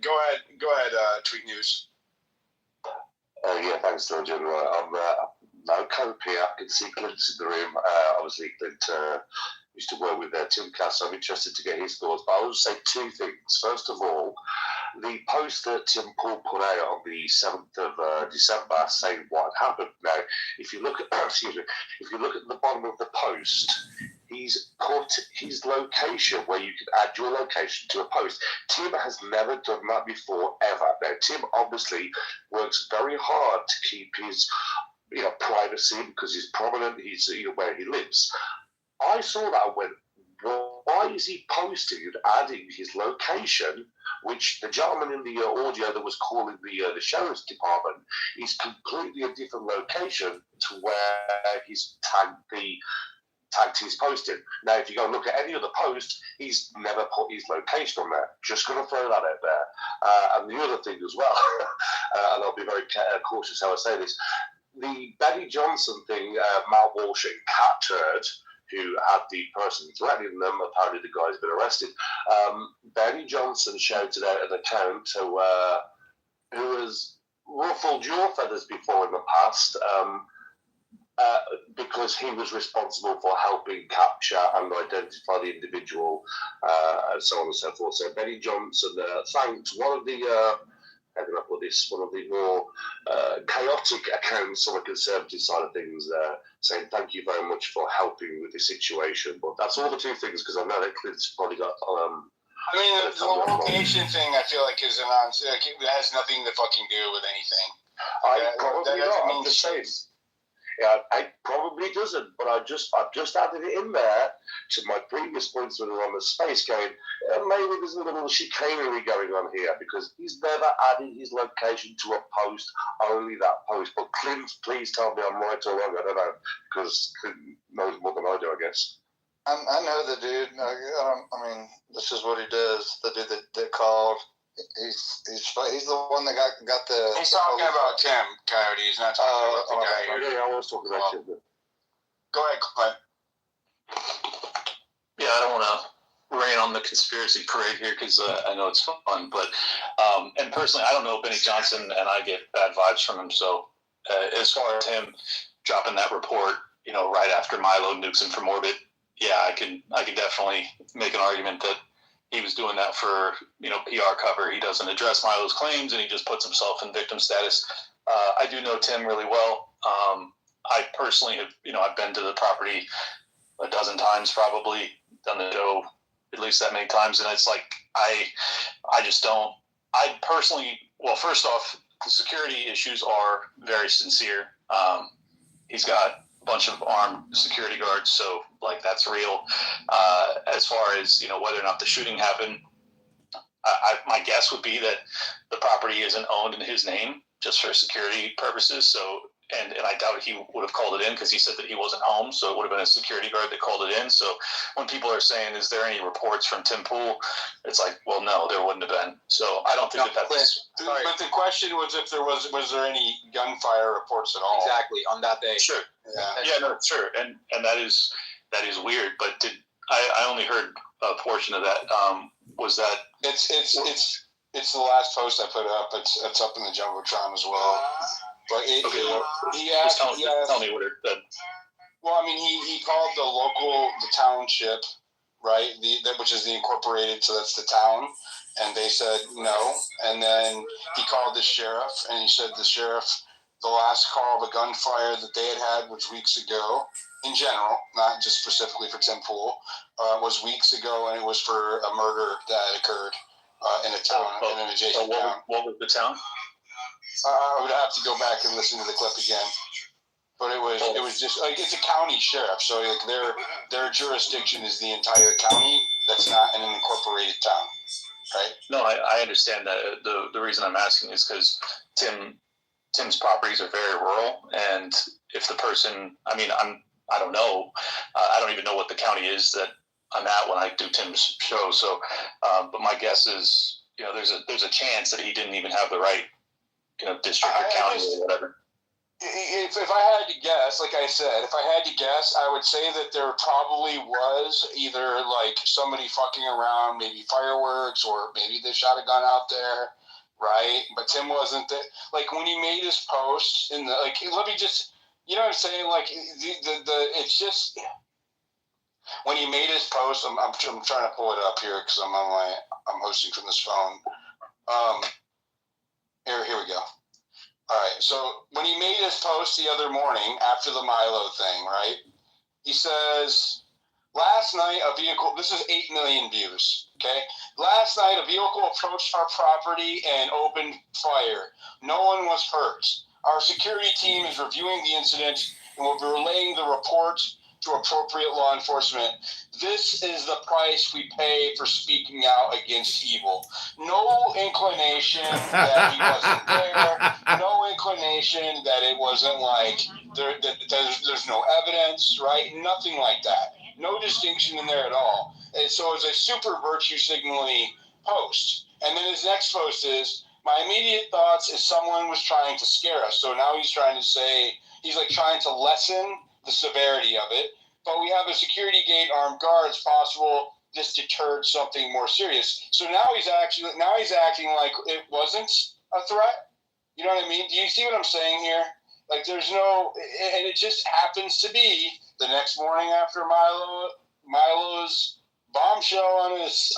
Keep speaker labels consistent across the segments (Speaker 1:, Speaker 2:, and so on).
Speaker 1: Go ahead, Tweet News.
Speaker 2: Yeah, thanks, Georgian. I'm no cope here. I can see Clint's in the room. Obviously, Clint used to work with Tim Cass, so I'm interested to get his thoughts. But I will say two things. First of all, the post that Tim Pool put out on the 7th of December saying what had happened. Now, if you look at if you look at the bottom of the post, he's put his location where you can add your location to a post. Tim has never done that before, ever. Now, Tim obviously works very hard to keep his privacy because he's prominent. He's where he lives. I saw that and went, why is he posting and adding his location, which the gentleman in the audio that was calling the sheriff's department is completely a different location to where he's tagged his posting. Now, if you go look at any other post, he's never put his location on there. Just going to throw that out there. And the other thing as well, and I'll be very cautious how I say this, the Benny Johnson thing, Mal Walsh and Cat Turd, who had the person threatening them, apparently the guy's been arrested. Benny Johnson shouted out an account who has ruffled your feathers before in the past, because he was responsible for helping capture and identify the individual, and so on and so forth. So Benny Johnson thanked one of the how can I put this? One of the more chaotic accounts on the Conservative side of things, saying thank you very much for helping with the situation. But that's all the two things, because I know that Clint's probably got.
Speaker 1: I mean, the location thing, I feel like is it has nothing to fucking do with anything.
Speaker 2: I'm just saying. Yeah, it probably doesn't, but I've just added it in there to my previous points when we were on the space going, maybe there's a little chicanery going on here, because he's never added his location to a post, only that post. But Clint, please tell me I'm right or wrong, I don't know, because Clint knows more than I do, I guess.
Speaker 3: I know the dude. I mean, this is what he does. The dude that called. He's the one that got the.
Speaker 1: He's talking about Tim Coyote. He's not talking about the guy.
Speaker 2: Yeah, I was talking about Tim.
Speaker 1: Go ahead, Clint.
Speaker 4: Yeah, I don't want to rain on the conspiracy parade here because I know it's fun, but and personally, I don't know Benny Johnson, and I get bad vibes from him. So as far as him dropping that report, right after Milo nukes him from orbit, yeah, I can definitely make an argument that he was doing that for, PR cover. He doesn't address Milo's claims, and he just puts himself in victim status. I do know Tim really well. I personally have, I've been to the property a dozen times, probably done the show at least that many times. And it's like, I just don't, I personally, well, first off, the security issues are very sincere. He's got a bunch of armed security guards, so that's real. As far as whether or not the shooting happened, my guess would be that the property isn't owned in his name just for security purposes. So and I doubt he would have called it in because he said that he wasn't home, so it would have been a security guard that called it in. So when people are saying, is there any reports from Tim Pool? It's like, well, no, there wouldn't have been. So I don't think that's...
Speaker 1: But the question was if there was there any gunfire reports at all?
Speaker 5: Exactly, on that day.
Speaker 4: Sure. Yeah, sure. And that is weird, but I only heard a portion of that. Was that...
Speaker 1: It's the last post I put up. It's up in the Jumbotron as well. But he asked. Tell
Speaker 4: me what it said.
Speaker 1: Well, I mean, he called the township, right? Which is the incorporated, so that's the town, and they said no. And then he called the sheriff, and he said the last call of a gunfire that they had was weeks ago. In general, not just specifically for Tim Pool, was weeks ago, and it was for a murder that occurred in a town, in an adjacent town.
Speaker 4: What was the town?
Speaker 1: I would have to go back and listen to the clip again, but it was just it's a county sheriff, so their jurisdiction is the entire county. That's not an incorporated town, right?
Speaker 4: No, I understand that. The reason I'm asking is because Tim's properties are very rural, and if the person, I don't know, I don't even know what the county is that I'm at when I do Tim's show. So, but my guess is, there's a chance that he didn't even have the right. District or county or whatever.
Speaker 1: if I had to guess, like I said, if I had to guess, I would say that there probably was either like somebody fucking around, maybe fireworks, or maybe they shot a gun out there, right? But Tim wasn't there. Like when he made his post in the like, let me just, you know what I'm saying? Like the it's just when he made his post. I'm trying to pull it up here because I'm hosting from this phone. Here we go. All right, so when he made his post the other morning after the Milo thing, right, he says, last night a vehicle, this is 8 million views, okay? Last night a vehicle approached our property and opened fire. No one was hurt. Our security team is reviewing the incident and will be relaying the report to appropriate law enforcement. This is the price we pay for speaking out against evil. No inclination that he wasn't there. No inclination that it wasn't like there's no evidence, right? Nothing like that. No distinction in there at all. And so it's a super virtue signaling post. And then his next post is, my immediate thoughts is someone was trying to scare us. So now he's trying to say, he's like trying to lessen the severity of it, but we have a security gate, armed guards. Possible this deterred something more serious. So now he's acting like it wasn't a threat. You know what I mean? Do you see what I'm saying here? Like there's no, and it just happens to be the next morning after Milo's bombshell on his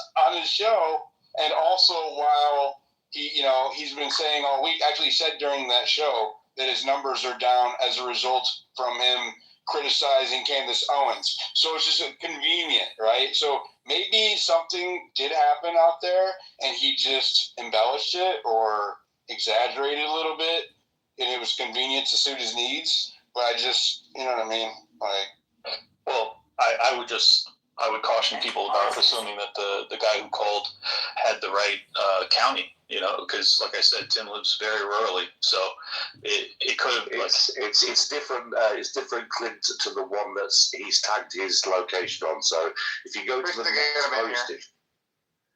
Speaker 1: show, and also while he's been saying all week. Actually, said during that show that his numbers are down as a result from him criticizing Candace Owens. So it's just convenient, right? So maybe something did happen out there and he just embellished it or exaggerated a little bit and it was convenient to suit his needs. But I just, you know what I mean? Like,
Speaker 4: well, I would caution people about assuming that the guy who called had the right county, because like I said, Tim lives very rurally, so it could have.
Speaker 2: It's different. It's different, Clint, to the one he's tagged his location on. So if you go to the next post,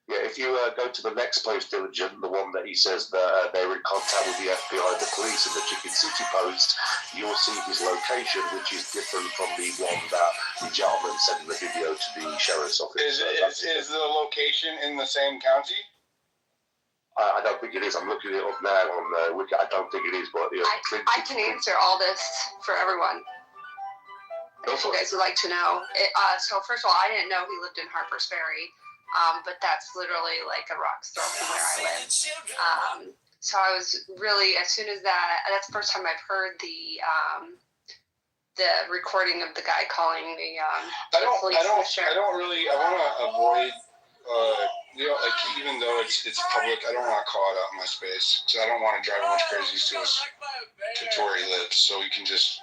Speaker 2: if you go to the next post, Diligent, the one that he says that they were in contact with the FBI, the police, and the Chicken City post, you'll see his location, which is different from the one that the gentleman sent in the video to the sheriff's office.
Speaker 1: Is the location in the same county?
Speaker 2: I don't think it is. I'm looking it up now on Wiki. I don't think it is, but
Speaker 5: I can answer all this for everyone. If you guys would like to know. So first of all, I didn't know he lived in Harpers Ferry. But that's literally like a rock's throw from where I live. So I was really, as soon as that's the first time I've heard the recording of the guy calling the police. I want
Speaker 1: to avoid, like even though it's public, I don't want to call it out in my space. So I don't want to drive a bunch of crazies to where he lives. So we can just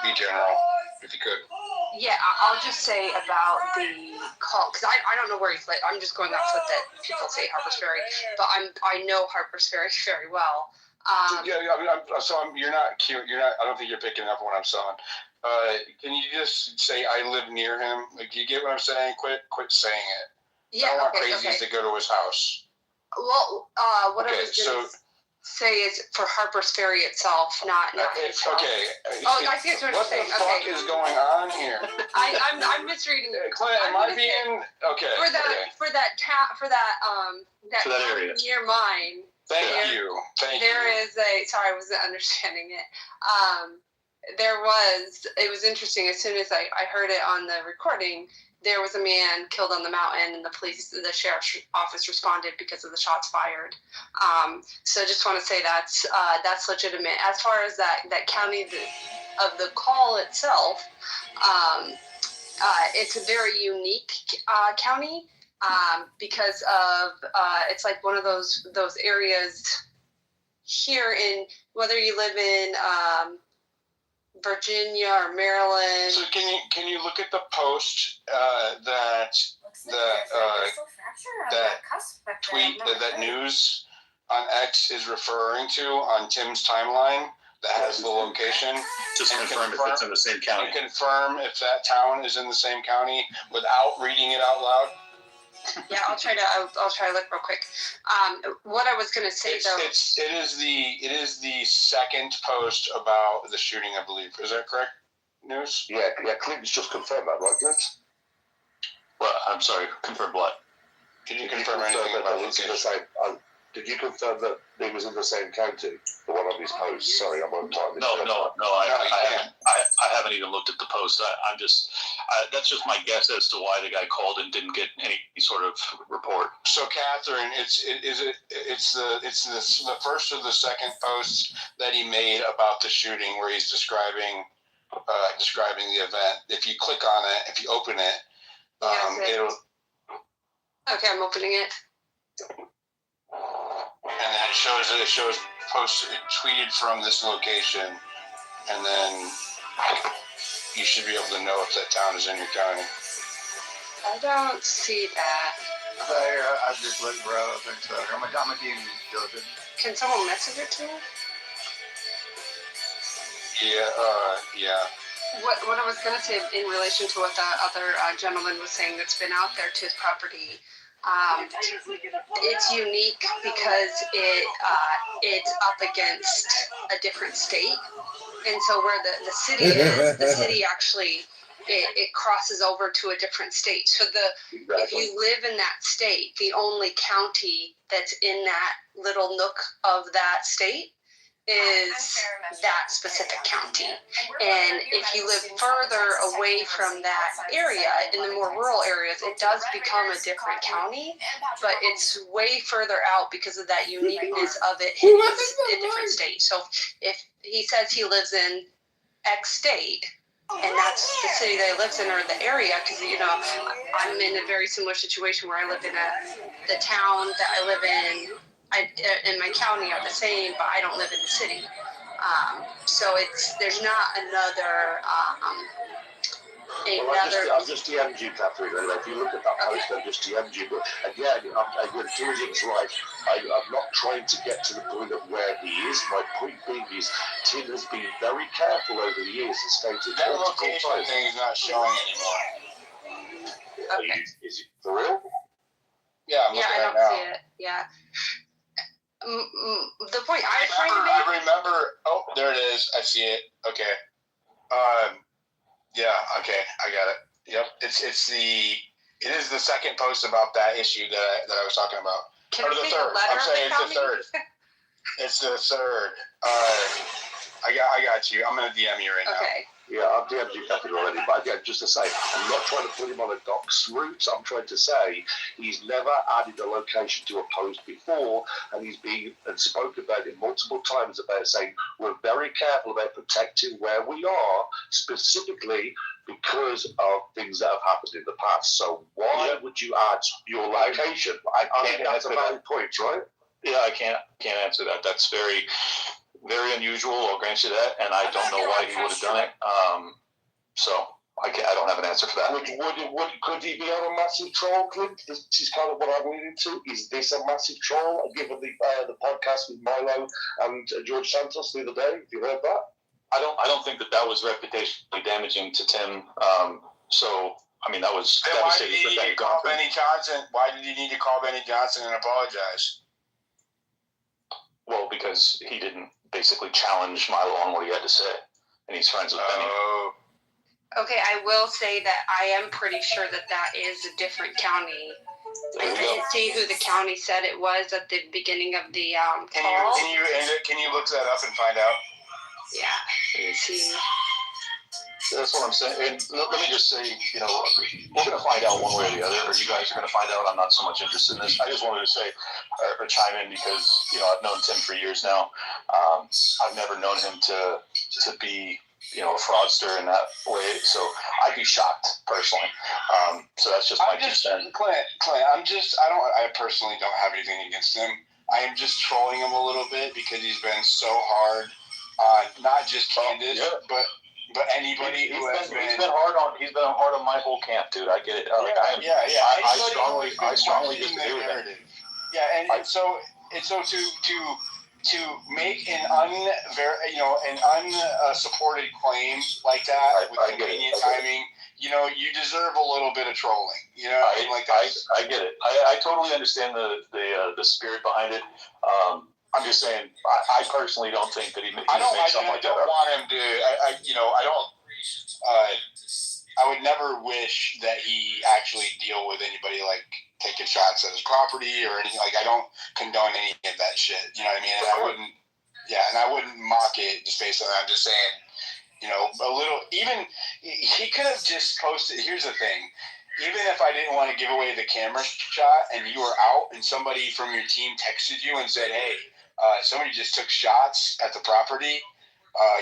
Speaker 1: be general, if you could.
Speaker 5: Yeah, I'll just say about the call, because I don't know where he's like. I'm just going off what that people say Harpers Ferry, but I know Harpers Ferry very well.
Speaker 1: You're not cute. I don't think you're picking up on what I'm saying. Can you just say I live near him? Like, you get what I'm saying? Quit saying it.
Speaker 5: Yeah,
Speaker 1: I don't want crazies to go to his house.
Speaker 5: Well, what I was going to say is for Harpers Ferry itself, not his house.
Speaker 1: Okay.
Speaker 5: I see what you're saying.
Speaker 1: What the fuck is going on here?
Speaker 5: I'm misreading.
Speaker 1: Clint, am I being okay?
Speaker 5: For that
Speaker 4: area
Speaker 5: near mine.
Speaker 1: Thank you.
Speaker 5: There is sorry, I wasn't understanding it. It was interesting. As soon as I heard it on the recording, there was a man killed on the mountain, and the sheriff's office responded because of the shots fired. So I just want to say that's legitimate. As far as that county of the call itself, it's a very unique county because of it's like one of those areas here in, whether you live in Virginia or Maryland.
Speaker 1: So can you look at the post that tweet that news on X is referring to on Tim's timeline that has the location?
Speaker 4: Just confirm if it's in the same county.
Speaker 1: And confirm if that town is in the same county without reading it out loud.
Speaker 5: Yeah, I'll try to look real quick. What I was gonna say though.
Speaker 1: It is the second post about the shooting, I believe. Is that correct? News?
Speaker 2: Yeah, Clinton's just confirmed that, right, Clint?
Speaker 4: Well, I'm sorry, confirm what?
Speaker 1: Can you confirm anything about the location?
Speaker 2: Did you confirm that he was in the same county? The one on his post. Sorry, I'm on time.
Speaker 4: No, I haven't even looked at the post. I'm just that's just my guess as to why the guy called and didn't get any sort of report.
Speaker 1: So, Catherine, it's the first or the second post that he made about the shooting, where he's describing the event. If you click on it, if you open it, it'll.
Speaker 5: Okay, I'm opening it.
Speaker 1: And then it shows posted, tweeted from this location, and then you should be able to know if that town is in your county.
Speaker 5: I don't see that.
Speaker 3: There, I just looked, bro. I think so. I'm a DM you.
Speaker 5: Can someone message it to me?
Speaker 1: Yeah.
Speaker 5: What I was gonna say in relation to what the other gentleman was saying that's been out there to his property. It's unique because it's up against a different state, and so where the city is, the city actually it crosses over to a different state. So if you live in that state, the only county that's in that little nook of that state is that specific county. And if you live further away from that area, in the more rural areas, it does become a different county, but it's way further out because of that uniqueness of it hitting a different state. So if he says he lives in X state, and that's the city that he lives in or the area, because I'm in a very similar situation where I live in the town that I live in. In my county are the same, but I don't live in the city. So there's not another.
Speaker 2: I've just DM'd you, Catherine. Anyway, if you look at that post, I've just DM'd you. But again, Jim's right. I'm not trying to get to the point of where he is. My point being is, Tim has been very careful over the years and stated
Speaker 1: that location thing is not showing anymore.
Speaker 5: Okay.
Speaker 2: Is it for real?
Speaker 1: Yeah, I'm looking
Speaker 5: I
Speaker 1: right
Speaker 5: don't
Speaker 1: now.
Speaker 5: see it. Yeah. The point
Speaker 1: I remember. Oh, there it is. I see it. Okay. Yeah. Okay. I got it. Yep. It is the second post about that issue that I was talking about.
Speaker 5: Can
Speaker 1: or
Speaker 5: we
Speaker 1: the
Speaker 5: take
Speaker 1: third.
Speaker 5: a letter
Speaker 1: I'm saying
Speaker 5: of the
Speaker 1: it's the third. It's the third. I got you. I'm gonna DM you right now.
Speaker 5: Okay.
Speaker 2: Yeah, I've DM'd you Catherine already, but again, just to say, I'm not trying to put him on a docs route. I'm trying to say he's never added a location to a post before, and he's been and spoken about it multiple times about saying we're very careful about protecting where we are, specifically because of things that have happened in the past. So why would you add your location? I think that's a valid point, right?
Speaker 4: Yeah, I can't answer that. That's very, very unusual. I'll grant you that, and I don't know why he would have done it. So I don't have an answer for that.
Speaker 2: Could he be on a massive troll, Clint? This is kind of what I'm leading to. Is this a massive troll? Given the podcast with Milo and George Santos the other day, have you heard that?
Speaker 4: I don't think that was reputationally damaging to Tim. So I mean, that was
Speaker 1: Then why did
Speaker 4: devastating.
Speaker 1: he need to call Benny Johnson? Why did he need to call Benny Johnson and apologize?
Speaker 4: Well, because he didn't basically challenge Milo on what he had to say, and he's friends with Benny.
Speaker 5: Okay, I will say that I am pretty sure that is a different county. I didn't see who the county said it was at the beginning of the call.
Speaker 1: Can you look that up and find out?
Speaker 5: Yeah, let me see.
Speaker 4: That's what I'm saying. And let me just say, we're going to find out one way or the other, or you guys are going to find out. I'm not so much interested in this. I just wanted to say, or chime in, because, I've known Tim for years now. I've never known him to be, a fraudster in that way. So I'd be shocked, personally. So that's just my 2 cents.
Speaker 1: Clint, I personally don't have anything against him. I am just trolling him a little bit because he's been so hard on not just Candace, but anybody who has been.
Speaker 4: He's been hard on my whole camp, dude. I get it. I strongly disagree with that.
Speaker 1: Yeah, and so to make an unsupported claim like that with convenient timing, you deserve a little bit of trolling.
Speaker 4: I get it. I totally understand the spirit behind it. I'm just saying, I personally don't think that he made something like that.
Speaker 1: I don't want him to. I would never wish that he actually deal with anybody like taking shots at his property or anything. Like, I don't condone any of that shit. You know what I mean? And I wouldn't mock it just based on that. I'm just saying, a little. Even he could have just posted. Here's the thing. Even if I didn't want to give away the camera shot and you were out and somebody from your team texted you and said, hey, somebody just took shots at the property,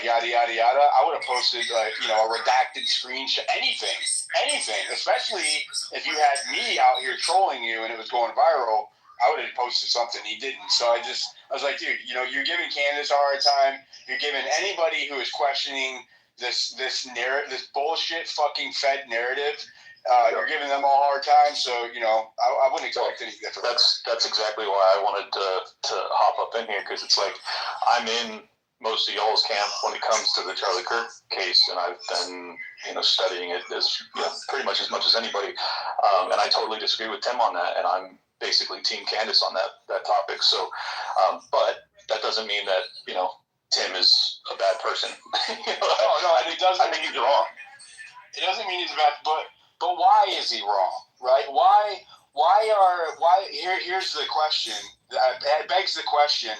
Speaker 1: yada, yada, yada, I would have posted, a redacted screenshot, anything, especially if you had me out here trolling you and it was going viral, I would have posted something. He didn't. So I was like, dude, you're giving Candace a hard time. You're giving anybody who is questioning this narrative, this bullshit fucking Fed narrative, you're giving them all a hard time, so I wouldn't expect anything different.
Speaker 4: That's exactly why I wanted to hop up in here, because it's like I'm in most of y'all's camp when it comes to the Charlie Kirk case, and I've been studying it as pretty much as anybody, and I totally disagree with Tim on that, and I'm basically Team Candace on that topic. So, but that doesn't mean that Tim is a bad person.
Speaker 1: No, it doesn't.
Speaker 4: I think he's wrong.
Speaker 1: It doesn't mean he's bad, but why is he wrong, right? Here's the question. It begs the question.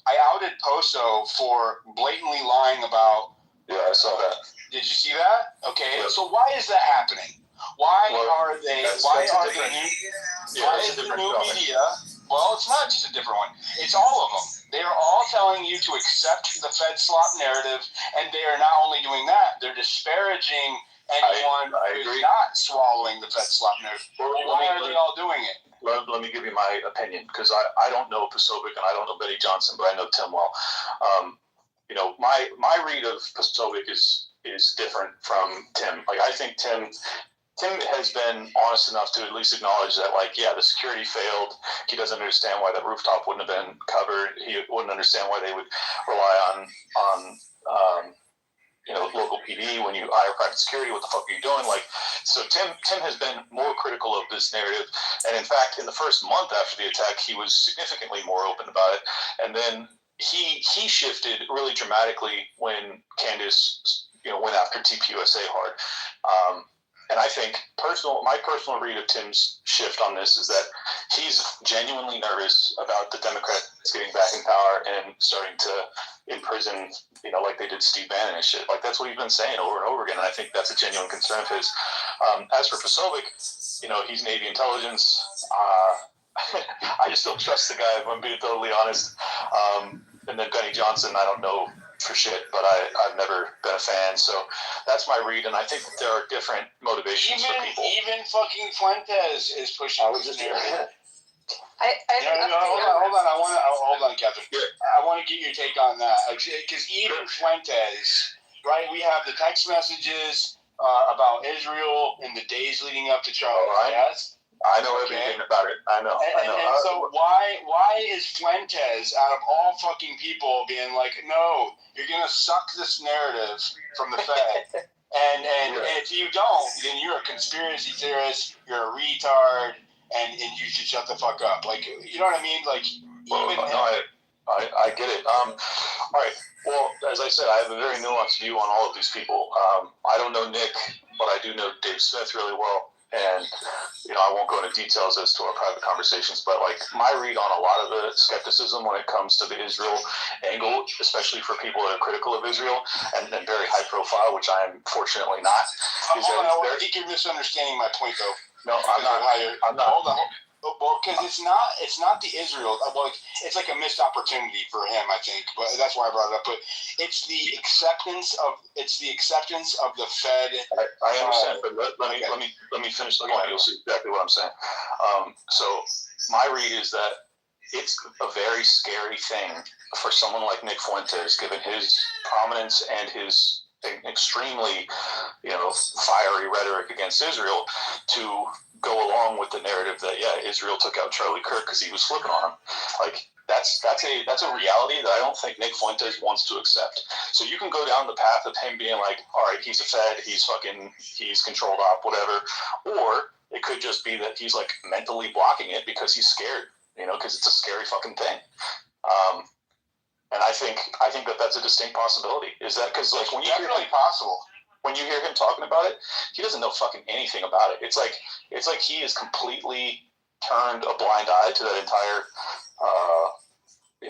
Speaker 1: I outed Poso for blatantly lying about.
Speaker 4: Yeah, I saw that.
Speaker 1: Did you see that? Okay,
Speaker 4: yeah.
Speaker 1: So why is that happening? Why are the new media? Well, it's not just a different one. It's all of them. They are all telling you to accept the Fed slop narrative, and they are not only doing that, they're disparaging anyone who is not swallowing the Fed slop narrative. Why are they all doing it?
Speaker 4: Let me give you my opinion, because I don't know Posobiec and I don't know Benny Johnson, but I know Tim well. My read of Posobiec is different from Tim. Like, I think Tim has been honest enough to at least acknowledge that, the security failed. He doesn't understand why the rooftop wouldn't have been covered. He wouldn't understand why they would rely on local PD when you hire private security. What the fuck are you doing? So Tim has been more critical of this narrative, and in fact, in the first month after the attack, he was significantly more open about it. And then he shifted really dramatically when Candace went after TPUSA hard. And I think my personal read of Tim's shift on this is that he's genuinely nervous about the Democrats getting back in power and starting to imprison, like they did Steve Bannon and shit. That's what he's been saying over and over again. And I think that's a genuine concern of his. As for Posobiec, he's Navy intelligence. I just don't trust the guy, if I'm being totally honest. And then Benny Johnson, I don't know for shit, but I've never been a fan, so that's my read, and I think that there are different motivations for people.
Speaker 1: Even fucking Fuentes is pushing this narrative. Hold on, Kevin.
Speaker 4: Yeah.
Speaker 1: I want to get your take on that, because even Fuentes, right? We have the text messages about Israel in the days leading up to Charlie. Yes.
Speaker 4: I know everything about it. I know.
Speaker 1: And so why is Fuentes, out of all fucking people, being like, no, you're gonna suck this narrative from the Fed, and if you don't, then you're a conspiracy theorist, you're a retard, and you should shut the fuck up. You know what I mean?
Speaker 4: I get it. All right. Well, as I said, I have a very nuanced view on all of these people. I don't know Nick, but I do know Dave Smith really well. And, I won't go into details as to our private conversations, but my read on a lot of the skepticism when it comes to the Israel angle, especially for people that are critical of Israel and very high profile, which I am fortunately not.
Speaker 1: I think you're misunderstanding my point, though.
Speaker 4: No, I'm not.
Speaker 1: Hold on. Well, because it's not the Israel. Well, it's like a missed opportunity for him, I think. But that's why I brought it up. But it's the acceptance of the Fed.
Speaker 4: I understand, but let me finish the point. You'll see exactly what I'm saying. So my read is that it's a very scary thing for someone like Nick Fuentes, given his prominence and his extremely, fiery rhetoric against Israel, to go along with the narrative that Israel took out Charlie Kirk because he was flipping on him. that's a reality that I don't think Nick Fuentes wants to accept. So you can go down the path of him being like, all right, he's a Fed, he's controlled op, whatever, or it could just be that he's like mentally blocking it because he's scared, because it's a scary fucking thing. And I think that that's a distinct possibility. Is that because like when you hear him talking about it, he doesn't know fucking anything about it. It's like he has completely turned a blind eye to that entire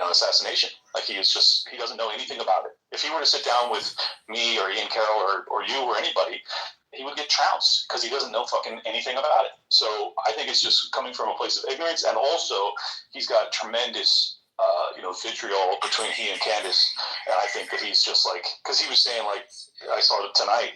Speaker 4: assassination. Like he doesn't know anything about it. If he were to sit down with me or Ian Carroll or you or anybody, he would get trounced because he doesn't know fucking anything about it. So I think it's just coming from a place of ignorance, and also he's got tremendous vitriol between he and Candace, and I think that he's just like, because he was saying, like, I saw it tonight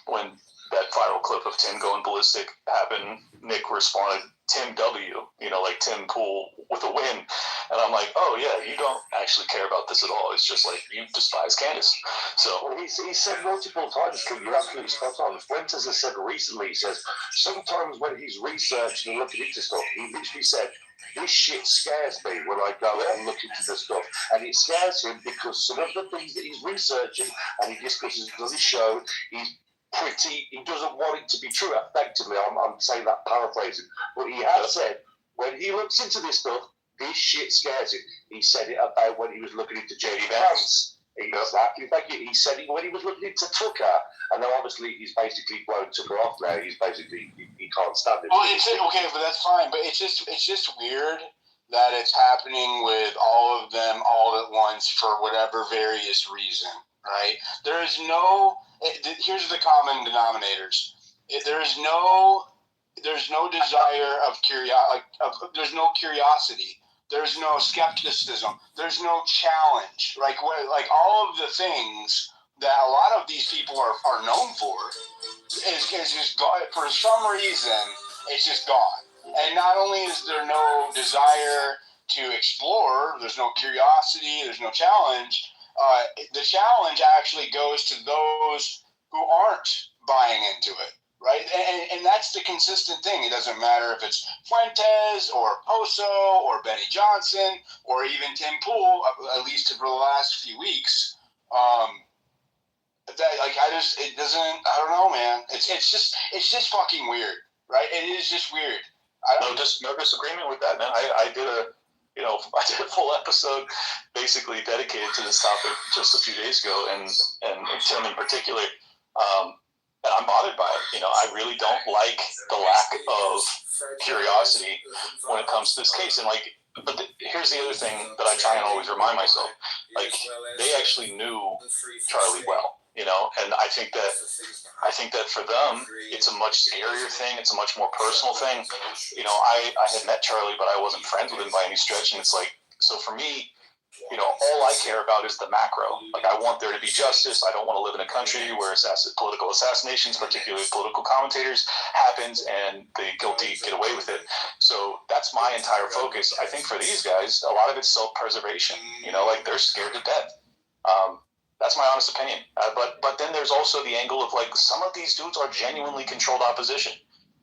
Speaker 4: when that viral clip of Tim going ballistic happened, Nick responded, Tim W, like Tim Pool with a win, and I'm like, oh yeah, you don't actually care about this at all, it's just like, you despise Candace. So
Speaker 2: he said multiple times, you're absolutely spot on. Fuentes has said recently, he says, sometimes when he's researching and looking into stuff, he literally said, this shit scares me when I go and look into the stuff. And it scares him because some of the things that he's researching and he discusses on his show, he doesn't want it to be true, effectively. I'm saying that paraphrasing. But he has said, when he looks into this stuff, this shit scares him. He said it about when he was looking into J.D. Vance. Exactly, thank you. He said it when he was looking into Tucker, and then obviously he's basically blown Tucker off now. He's basically he can't stand it.
Speaker 1: Well, okay, but that's fine. But it's just weird that it's happening with all of them all at once for whatever various reason, right? There is no. Here's the common denominators. There's no desire of curiosity. There's no curiosity. There's no skepticism. There's no challenge. Like all of the things that a lot of these people are known for is just gone. For some reason, it's just gone. And not only is there no desire to explore, there's no curiosity, there's no challenge. The challenge actually goes to those who aren't buying into it. Right, and that's the consistent thing. It doesn't matter if it's Fuentes or Poso or Benny Johnson or even Tim Pool. At least for the last few weeks, I don't know, man. It's just fucking weird, right? It is just weird.
Speaker 4: No disagreement with that, man. I did a full episode basically dedicated to this topic just a few days ago, and Tim in particular. And I'm bothered by it. I really don't like the lack of curiosity when it comes to this case. And here's the other thing that I try and always remind myself. Like, they actually knew Charlie well, and I think that for them, it's a much scarier thing. It's a much more personal thing. I had met Charlie, but I wasn't friends with him by any stretch. And it's like, so for me, all I care about is the macro. Like, I want there to be justice. I don't want to live in a country where political assassinations, particularly political commentators, happens and the guilty get away with it. So that's my entire focus. I think for these guys, a lot of it's self-preservation. They're scared to death. That's my honest opinion. But then there's also the angle of, like, some of these dudes are genuinely controlled opposition.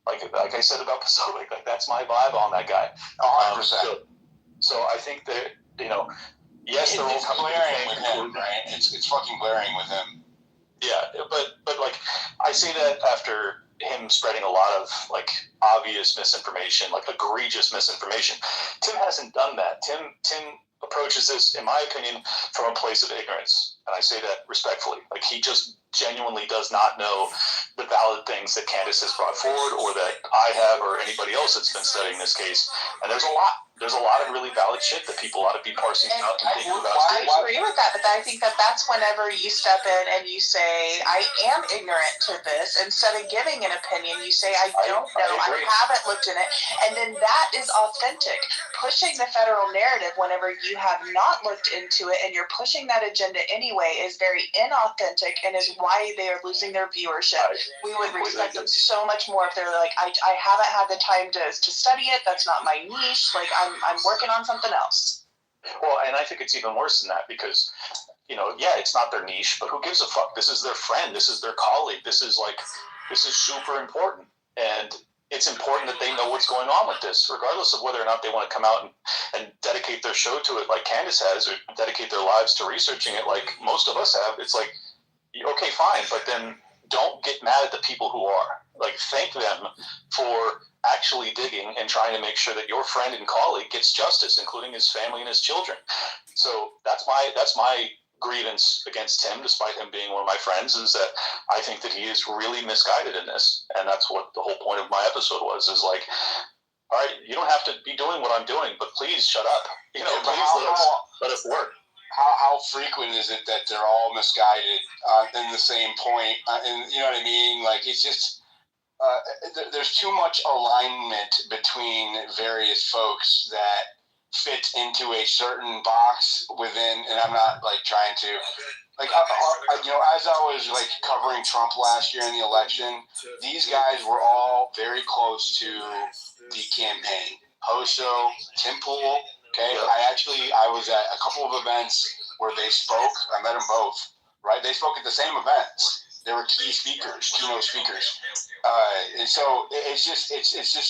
Speaker 4: Like I said about Pacific, like, that's my vibe on that guy.
Speaker 1: 100%.
Speaker 4: So I think that, yes, they're all
Speaker 1: it's glaring with him, right? It's fucking glaring with him.
Speaker 4: Yeah, but like, I say that after him spreading a lot of, like, obvious misinformation, like egregious misinformation. Tim hasn't done that. Tim approaches this, in my opinion, from a place of ignorance, and I say that respectfully. Like, he just genuinely does not know the valid things that Candace has brought forward, or that I have, or anybody else that's been studying this case. And there's a lot of really valid shit that people ought to be parsing out and thinking about.
Speaker 6: I agree with that, but I think that's whenever you step in and you say, I am ignorant to this, instead of giving an opinion, you say, I don't know, I haven't looked in it, and then that is authentic. Pushing the federal narrative whenever you have not looked into it and you're pushing that agenda anyway is very inauthentic and is why they are losing their viewership. We would respect them so much more if they're like, I haven't had the time to study it, that's not my niche, like, I'm working on something else.
Speaker 4: Well, and I think it's even worse than that because, it's not their niche, but who gives a fuck? This is their friend. This is their colleague. This is super important. And, it's important that they know what's going on with this, regardless of whether or not they want to come out and dedicate their show to it like Candace has, or dedicate their lives to researching it like most of us have. It's like, okay, fine, but then don't get mad at the people who are. Like, thank them for actually digging and trying to make sure that your friend and colleague gets justice, including his family and his children. So that's my grievance against Tim, despite him being one of my friends, is that I think that he is really misguided in this. And that's what the whole point of my episode was, is like, all right, you don't have to be doing what I'm doing, but please shut up. You know, please let us work.
Speaker 1: How frequent is it that they're all misguided in the same point? And you know what I mean? Like, it's just, there's too much alignment between various folks that fit into a certain box within, and I'm not like trying to, like, you know, as I was like covering Trump last year in the election, these guys were all very close to the campaign. Hoso, Tim Pool, okay? I was at a couple of events where they spoke. I met them both, right? They spoke at the same events. They were keynote speakers. And so it's just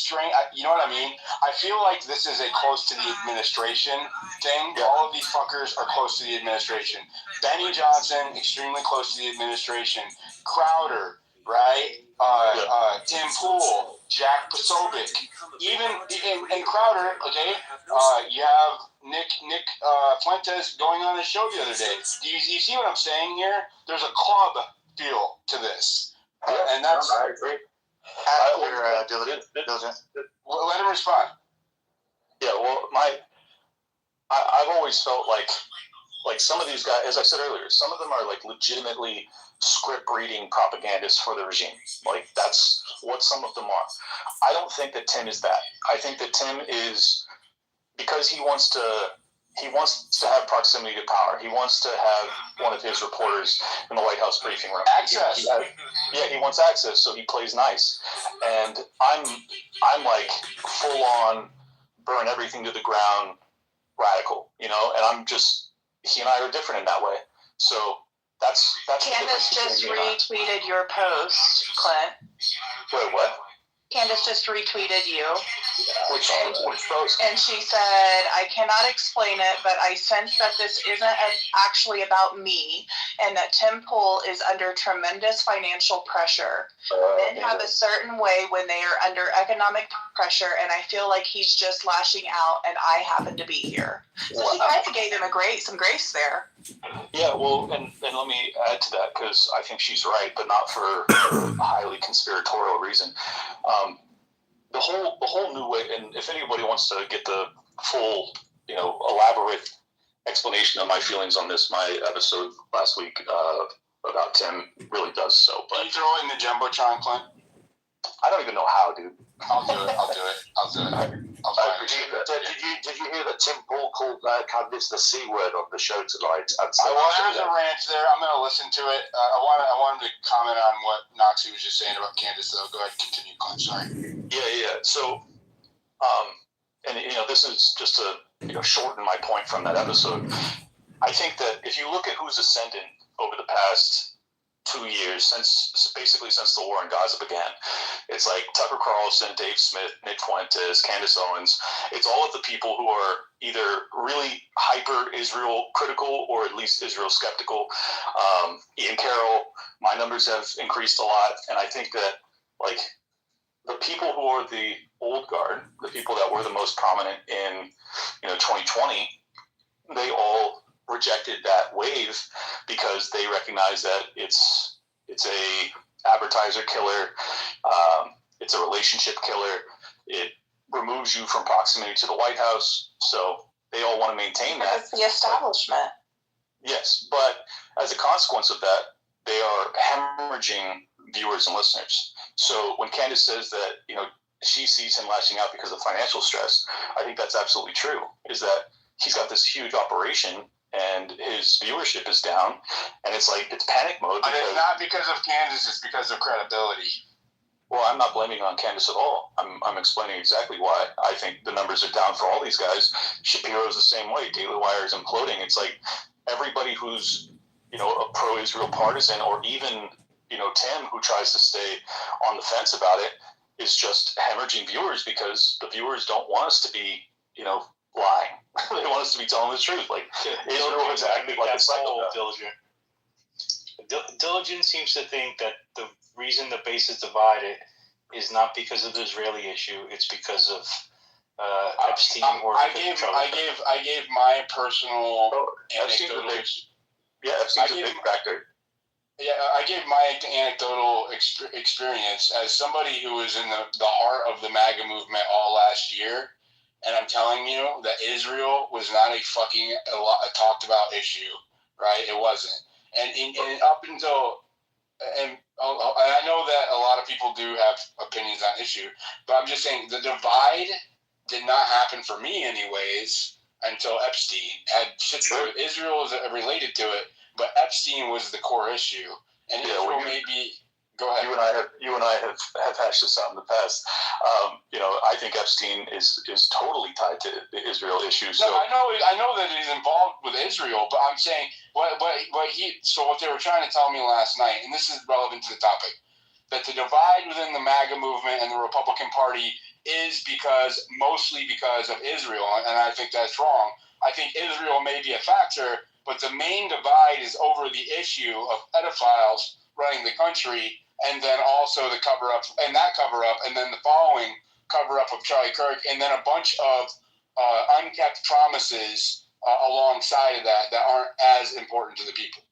Speaker 1: strange. You know what I mean? I feel like this is a close to the administration thing. Yeah. All of these fuckers are close to the administration. Benny Johnson, extremely close to the administration. Crowder, right? Tim Pool, Jack Posobiec, even and Crowder. Okay, you have Nick Fuentes going on the show the other day. Do you see what I'm saying here? There's a club feel to this, and that's. I agree. Let him respond.
Speaker 4: Yeah, well, I've always felt like some of these guys, as I said earlier, some of them are like legitimately script reading propagandists for the regime. Like, that's what some of them are. I don't think that Tim is that. I think that Tim is, because he wants to have proximity to power. He wants to have one of his reporters in the White House briefing room.
Speaker 1: Access.
Speaker 4: He wants access, so he plays nice. And I'm like full on burn everything to the ground radical, you know, and I'm just, he and I are different in that way. So that's
Speaker 6: Candace just retweeted your post, Clint.
Speaker 4: Wait, what?
Speaker 6: Candace just retweeted you.
Speaker 4: Which post?
Speaker 6: And she said, I cannot explain it, but I sense that this isn't actually about me, and that Tim Pool is under tremendous financial pressure. Men have a certain way when they are under economic pressure, and I feel like he's just lashing out, and I happen to be here. So she kind of gave him some grace there.
Speaker 4: Yeah, well, and let me add to that, because I think she's right, but not for a highly conspiratorial reason. The whole new way, and if anybody wants to get the full, you know, elaborate explanation of my feelings on this, my episode last week about Tim really does so. But
Speaker 1: can you throw it in the Jumbotron, Clint?
Speaker 4: I don't even know how, dude.
Speaker 1: I'll do it.
Speaker 2: Did you hear that Tim Pool called Candace the C word on the show tonight? And so
Speaker 1: there's a rant there. I'm going to listen to it. I want him to comment on what Noxie was just saying about Candace, though. Go ahead, continue, Clint. Sorry.
Speaker 4: Yeah. So, and you know, this is just to, you know, shorten my point from that episode. I think that if you look at who's ascendant over the past 2 years, since the war in Gaza began, it's like Tucker Carlson, Dave Smith, Nick Fuentes, Candace Owens. It's all of the people who are either really hyper Israel critical or at least Israel skeptical. Ian Carroll, my numbers have increased a lot, and I think that, like, the people who are the old guard, the people that were the most prominent in, you know, 2020, they all rejected that wave because they recognize that it's a advertiser killer, it's a relationship killer, it removes you from proximity to the White House, so they all want to maintain that.
Speaker 6: It's the establishment.
Speaker 4: Yes, but as a consequence of that, they are hemorrhaging viewers and listeners. So when Candace says that, you know, she sees him lashing out because of financial stress, I think that's absolutely true, is that he's got this huge operation and his viewership is down, and it's like, it's panic mode.
Speaker 1: But it's not because of Candace, it's because of credibility.
Speaker 4: Well, I'm not blaming on Candace at all. I'm explaining exactly why I think the numbers are down for all these guys. Shapiro's the same way. Daily Wire is imploding. It's like everybody who's, you know, a pro-Israel partisan, or even, you know, Tim, who tries to stay on the fence about it, is just hemorrhaging viewers because the viewers don't want us to be, lying. They want us to be telling the truth. Like, Israel is acting like a psychopath.
Speaker 7: Diligent seems to think that the reason the base is divided is not because of the Israeli issue; it's because of Epstein.
Speaker 1: I gave my personal
Speaker 4: Epstein's
Speaker 1: anecdotal.
Speaker 4: Epstein's a big factor.
Speaker 1: Yeah, I gave my anecdotal experience as somebody who was in the heart of the MAGA movement all last year, and I'm telling you that Israel was not a fucking a talked about issue, right? It wasn't, and up until. And I know that a lot of people do have opinions on issue, but I'm just saying the divide did not happen for me anyways until Epstein had shit to do with Israel is related to it, but Epstein was the core issue. And Israel maybe go ahead.
Speaker 4: You and I have hashed this out in the past. I think Epstein is totally tied to the Israel issue. So
Speaker 1: no, I know that he's involved with Israel, but I'm saying what they were trying to tell me last night, and this is relevant to the topic, that the divide within the MAGA movement and the Republican Party is mostly because of Israel, and I think that's wrong. I think Israel may be a factor, but the main divide is over the issue of pedophiles running the country, and then also the cover-up, and then the following cover-up of Charlie Kirk, and then a bunch of unkept promises alongside of that aren't as important to the people.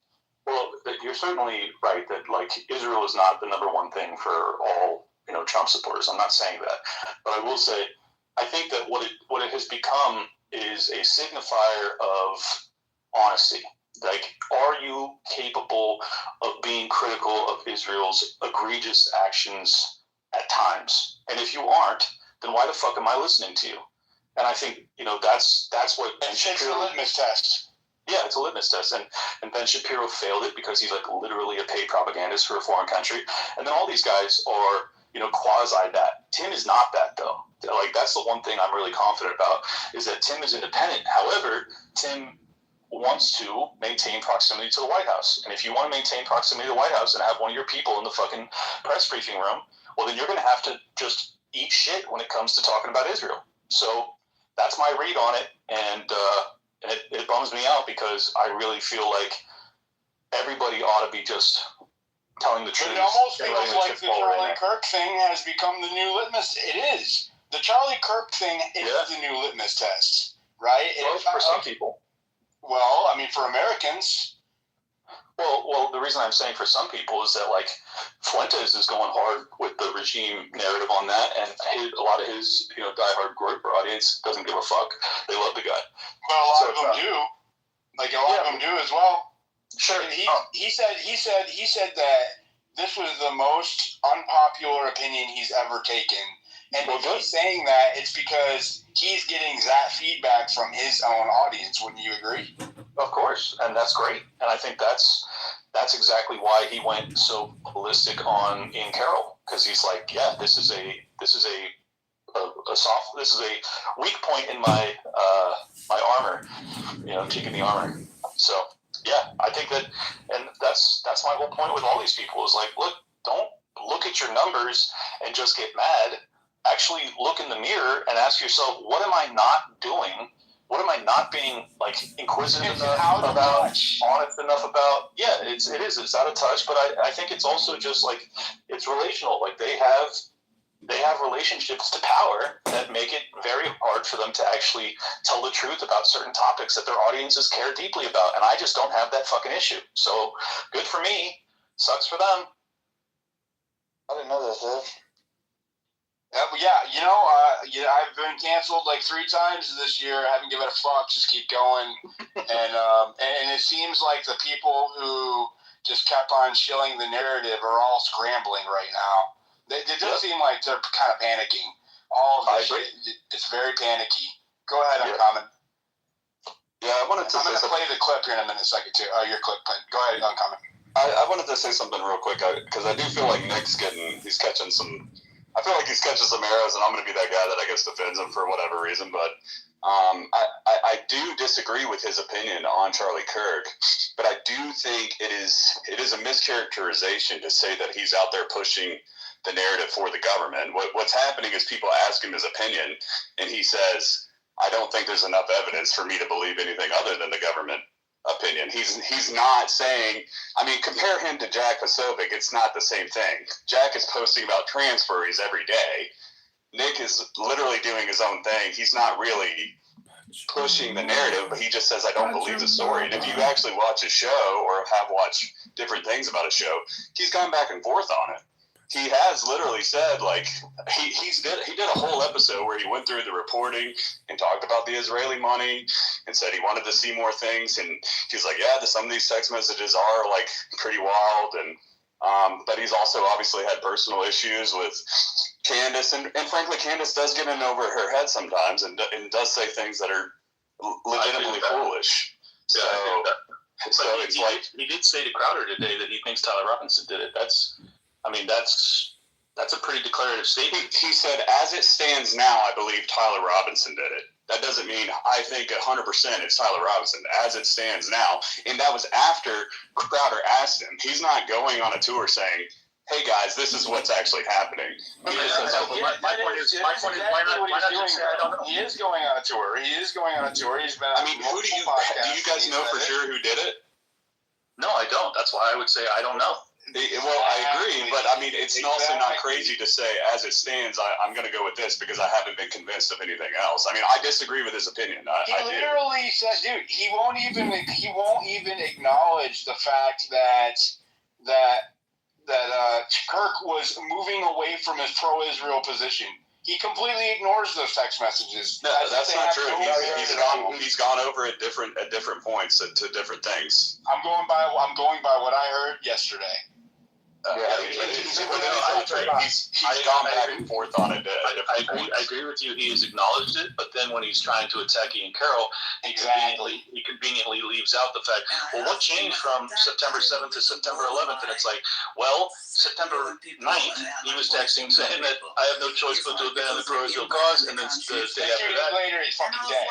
Speaker 4: Well, you're certainly right that, like, Israel is not the number one thing for all, Trump supporters. I'm not saying that. But I will say, I think that what it has become is a signifier of honesty. Like, are you capable of being critical of Israel's egregious actions at times? And if you aren't, then why the fuck am I listening to you? And I think, that's what Ben Shapiro...
Speaker 1: It's a litmus test.
Speaker 4: Yeah, it's a litmus test. And Ben Shapiro failed it because he's, like, literally a paid propagandist for a foreign country. And then all these guys are, quasi that. Tim is not that, though. Like, that's the one thing I'm really confident about, is that Tim is independent. However, Tim wants to maintain proximity to the White House. And if you want to maintain proximity to the White House and have one of your people in the fucking press briefing room, well, then you're going to have to just eat shit when it comes to talking about Israel. So that's my read on it. And it bums me out because I really feel like everybody ought to be just telling the truth.
Speaker 1: It almost feels like the Charlie Kirk thing has become the new litmus. It is. The Charlie Kirk thing is the new litmus test, right?
Speaker 4: Well, for some people.
Speaker 1: Well, I mean, for Americans.
Speaker 4: Well, the reason I'm saying for some people is that, like, Fuentes is going hard with the regime narrative on that, and a lot of his, diehard Groper audience doesn't give a fuck. They love the guy.
Speaker 1: Well, a lot of them do. Like, a lot of them do as well.
Speaker 4: Sure.
Speaker 1: He said that this was the most unpopular opinion he's ever taken. And if he's saying that, it's because he's getting that feedback from his own audience. Wouldn't you agree?
Speaker 4: Of course, and that's great. And I think that's exactly why he went so ballistic on Ian Carroll, because he's like, yeah, this is a weak point in my my armor, cheek in the armor. So yeah, I think that, and that's my whole point with all these people is like, look, don't look at your numbers and just get mad. Actually look in the mirror and ask yourself, what am I not doing? What am I not being, like, inquisitive enough about, honest enough about? Yeah, it is. It's out of touch, but I think it's also just, like, it's relational. Like, they have relationships to power that make it very hard for them to actually tell the truth about certain topics that their audiences care deeply about, and I just don't have that fucking issue. So, good for me. Sucks for them.
Speaker 3: I didn't know that, Dave.
Speaker 1: I've been canceled like 3 times this year. I haven't given a fuck. Just keep going. And it seems like the people who just kept on shilling the narrative are all scrambling right now. It does seem like they're kind of panicking. All of this shit, it's very panicky. Go ahead, Uncommon.
Speaker 8: Yeah, I'm going to
Speaker 1: play the clip here in a minute, second too. Your clip. Go ahead, Uncommon.
Speaker 8: I wanted to say something real quick because I do feel like he's catching some. I feel like he's catching some arrows, and I'm going to be that guy that I guess defends him for whatever reason. But I do disagree with his opinion on Charlie Kirk, but I do think it is a mischaracterization to say that he's out there pushing the narrative for the government. What's happening is people ask him his opinion, and he says, I don't think there's enough evidence for me to believe anything other than the government opinion. He's not saying, I mean, compare him to Jack Posobiec, it's not the same thing. Jack is posting about transfers every day. Nick is literally doing his own thing. He's not really pushing the narrative, but he just says, I don't believe the story. And if you actually watch a show or have watched different things about a show, he's gone back and forth on it. He has literally said, like, he did a whole episode where he went through the reporting and talked about the Israeli money and said he wanted to see more things. And he's like, yeah, some of these text messages are like pretty wild. And but he's also obviously had personal issues with Candace, and frankly, Candace does get in over her head sometimes, and does say things that are legitimately foolish. So, it's like
Speaker 4: he did say to Crowder today that he thinks Tyler Robinson did it. That's a pretty declarative statement.
Speaker 8: He said, as it stands now, I believe Tyler Robinson did it. That doesn't mean I think 100% it's Tyler Robinson. As it stands now, and that was after Crowder asked him. He's not going on a tour saying, hey guys, this is what's actually happening.
Speaker 1: My point is, why not say, I don't know? He is going on a tour. He's been on
Speaker 8: who do you guys know for sure who did it?
Speaker 4: No, I don't. That's why I would say I don't know.
Speaker 8: Well, I agree, but I mean, it's also not crazy to say, as it stands, I'm going to go with this because I haven't been convinced of anything else. I mean, I disagree with his opinion.
Speaker 1: He literally said, dude, he won't even acknowledge the fact that Kirk was moving away from his pro-Israel position. He completely ignores those text messages.
Speaker 8: No, that's not true. He's gone over at different points to different things.
Speaker 1: I'm going by what I heard yesterday.
Speaker 8: He's gone back and forth on it.
Speaker 4: I agree with you. He has acknowledged it, but then when he's trying to attack Ian Carroll, he conveniently leaves out the fact, well, what changed from September 7th to September 11th? And it's like, well, September 9th, he was texting saying that I have no choice but to abandon the pro-Israel cause, and then the day after that,
Speaker 1: later, he's fucking dead.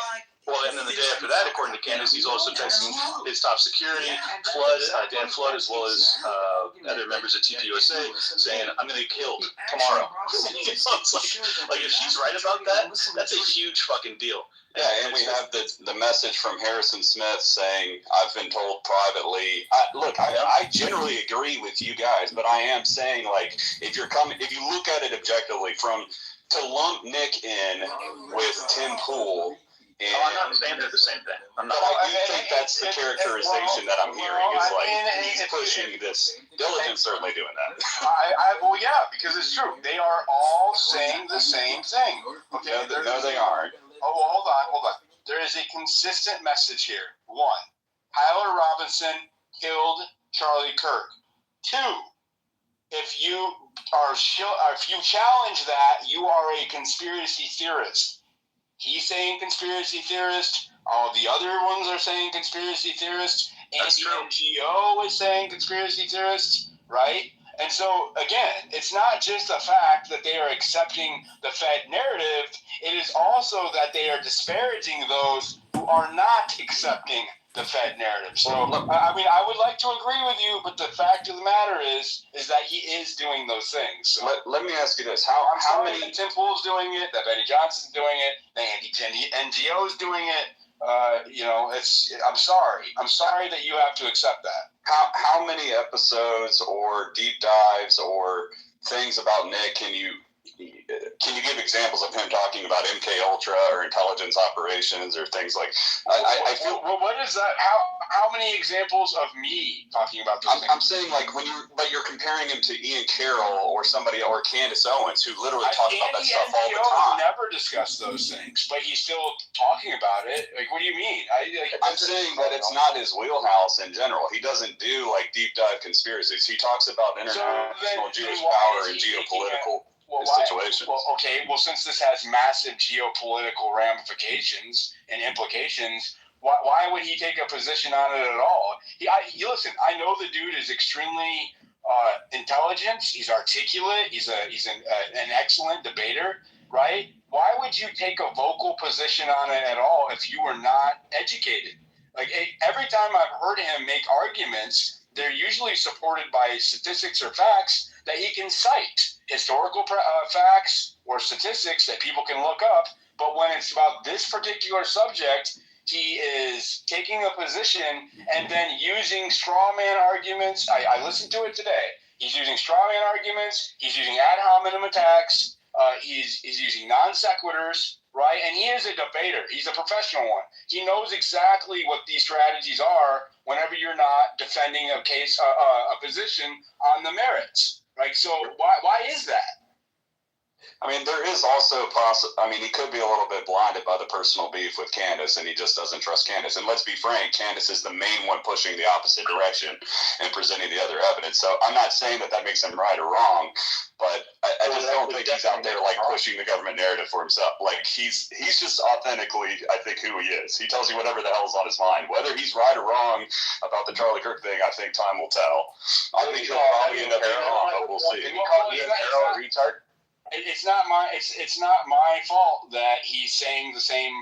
Speaker 4: Well, and then the day after that, according to Candace, he's also texting his top security, Dan Flood, as well as other members of TPUSA, saying, I'm going to get killed tomorrow. It's like if she's right about that, that's a huge fucking deal.
Speaker 8: Yeah, and we have the message from Harrison Smith saying, I've been told privately. I generally agree with you guys, but I am saying, like, if you look at it objectively, to lump Nick in with Tim Pool.
Speaker 4: I'm not saying they're the same thing.
Speaker 8: I do think that's the characterization that I'm hearing is like he's pushing this. Diligent's certainly doing that.
Speaker 1: Well, yeah, because it's true. They are all saying the same thing. Okay,
Speaker 8: no, they aren't.
Speaker 1: Oh, well, hold on. There is a consistent message here. 1, Tyler Robinson killed Charlie Kirk. 2, if you challenge that, you are a conspiracy theorist. He's saying conspiracy theorist. All the other ones are saying conspiracy theorists. NGO is saying conspiracy theorists, right? And so, again, it's not just the fact that they are accepting the Fed narrative. It is also that they are disparaging those who are not accepting the Fed narrative. So, I mean, I would like to agree with you, but the fact of the matter is that he is doing those things. So,
Speaker 8: let me ask you this:
Speaker 1: how many Tim Pool's doing it? That Benny Johnson's doing it? The NGO's doing it? I'm sorry. I'm sorry that you have to accept that.
Speaker 8: How many episodes or deep dives or things about Nick can you give examples of him talking about MK Ultra or intelligence operations or things like? I feel.
Speaker 1: Well, what is that? How many examples of me talking about those things?
Speaker 8: I'm saying like you're comparing him to Ian Carroll or somebody or Candace Owens who literally talk about that stuff all the time.
Speaker 1: Never discuss those things, but he's still talking about it. Like, what do you mean?
Speaker 8: I'm saying that it's not his wheelhouse in general. He doesn't do like deep dive conspiracies. He talks about international Jewish power and geopolitical. Situation.
Speaker 1: Well, since this has massive geopolitical ramifications and implications, why would he take a position on it at all? Listen, I know the dude is extremely intelligent. He's articulate. He's an excellent debater, right? Why would you take a vocal position on it at all if you were not educated? Like, every time I've heard him make arguments they're usually supported by statistics or facts that he can cite, historical facts or statistics that people can look up. But when it's about this particular subject, he is taking a position and then using straw man arguments. I listened to it today. He's using straw man arguments. He's using ad hominem attacks. He's using non sequiturs, right? And he is a debater. He's a professional one. He knows exactly what these strategies are whenever you're not defending a case, a position on the merits, right? So why is that?
Speaker 8: I mean, there is also he could be a little bit blinded by the personal beef with Candace, and he just doesn't trust Candace. And let's be frank, Candace is the main one pushing the opposite direction and presenting the other evidence. So I'm not saying that makes him right or wrong, but I just don't think he's out there like pushing the government narrative for himself. Like he's just authentically, I think, who he is. He tells you whatever the hell's on his mind. Whether he's right or wrong about the Charlie Kirk thing, I think time will tell. I think he'll probably end up being wrong, but we'll see.
Speaker 1: Did he call me a retard? It's not my fault that he's saying the same,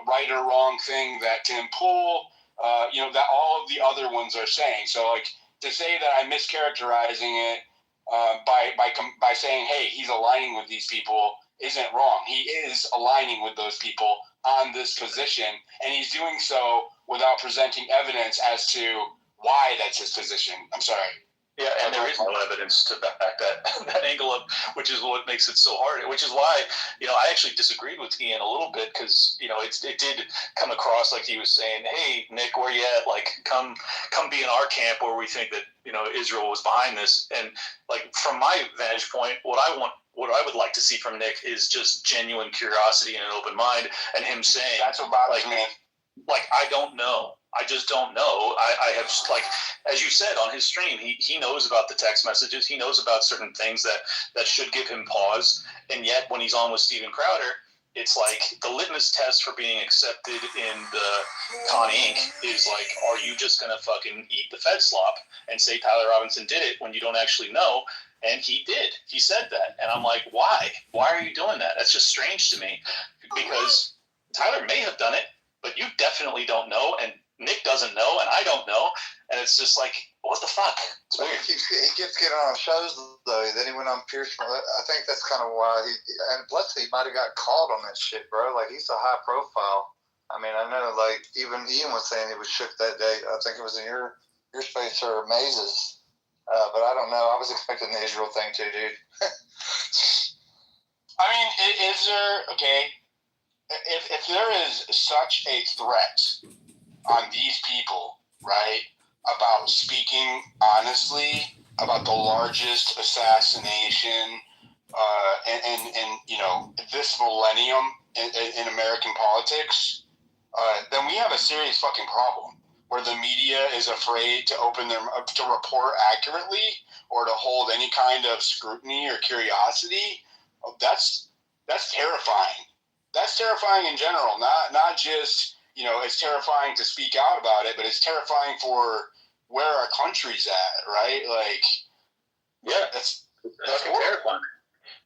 Speaker 1: right or wrong thing that Tim Pool, that all of the other ones are saying. So, like, to say that I'm mischaracterizing it by saying, hey, he's aligning with these people isn't wrong. He is aligning with those people on this position, and he's doing so without presenting evidence as to why that's his position. I'm sorry.
Speaker 4: Yeah, and there is no evidence to back that angle up, which is what makes it so hard. Which is why, I actually disagreed with Ian a little bit because, it did come across like he was saying, "Hey, Nick, where you at? Like, come be in our camp where we think that Israel was behind this." And like from my vantage point, what I would like to see from Nick is just genuine curiosity and an open mind, and him saying,
Speaker 1: "That's what bothers me."
Speaker 4: Like, I don't know. I just don't know. I have, like, as you said on his stream, he knows about the text messages. He knows about certain things that should give him pause. And yet when he's on with Steven Crowder, it's like the litmus test for being accepted in the Con Inc. is like, are you just going to fucking eat the Fed slop and say Tyler Robinson did it when you don't actually know? And he did. He said that. And I'm like, why? Why are you doing that? That's just strange to me because Tyler may have done it, but you definitely don't know, and Nick doesn't know, and I don't know, and it's just like, what the fuck? It's weird.
Speaker 3: He keeps getting on shows, though. Then he went on Pierce. I think that's kind of why and plus he might have got caught on that shit, bro. Like, he's a high profile. I mean, I know, like, even Ian was saying he was shook that day. I think it was in your space or Mazes. But I don't know. I was expecting the Israel thing too, dude.
Speaker 1: I mean, is there, okay, if there is such a threat on these people, right, about speaking honestly about the largest assassination in this millennium in American politics, then we have a serious fucking problem where the media is afraid to to report accurately or to hold any kind of scrutiny or curiosity. That's terrifying. That's terrifying in general, not just, it's terrifying to speak out about it, but it's terrifying for where our country's at, right? Like,
Speaker 4: yeah, that's fucking terrifying.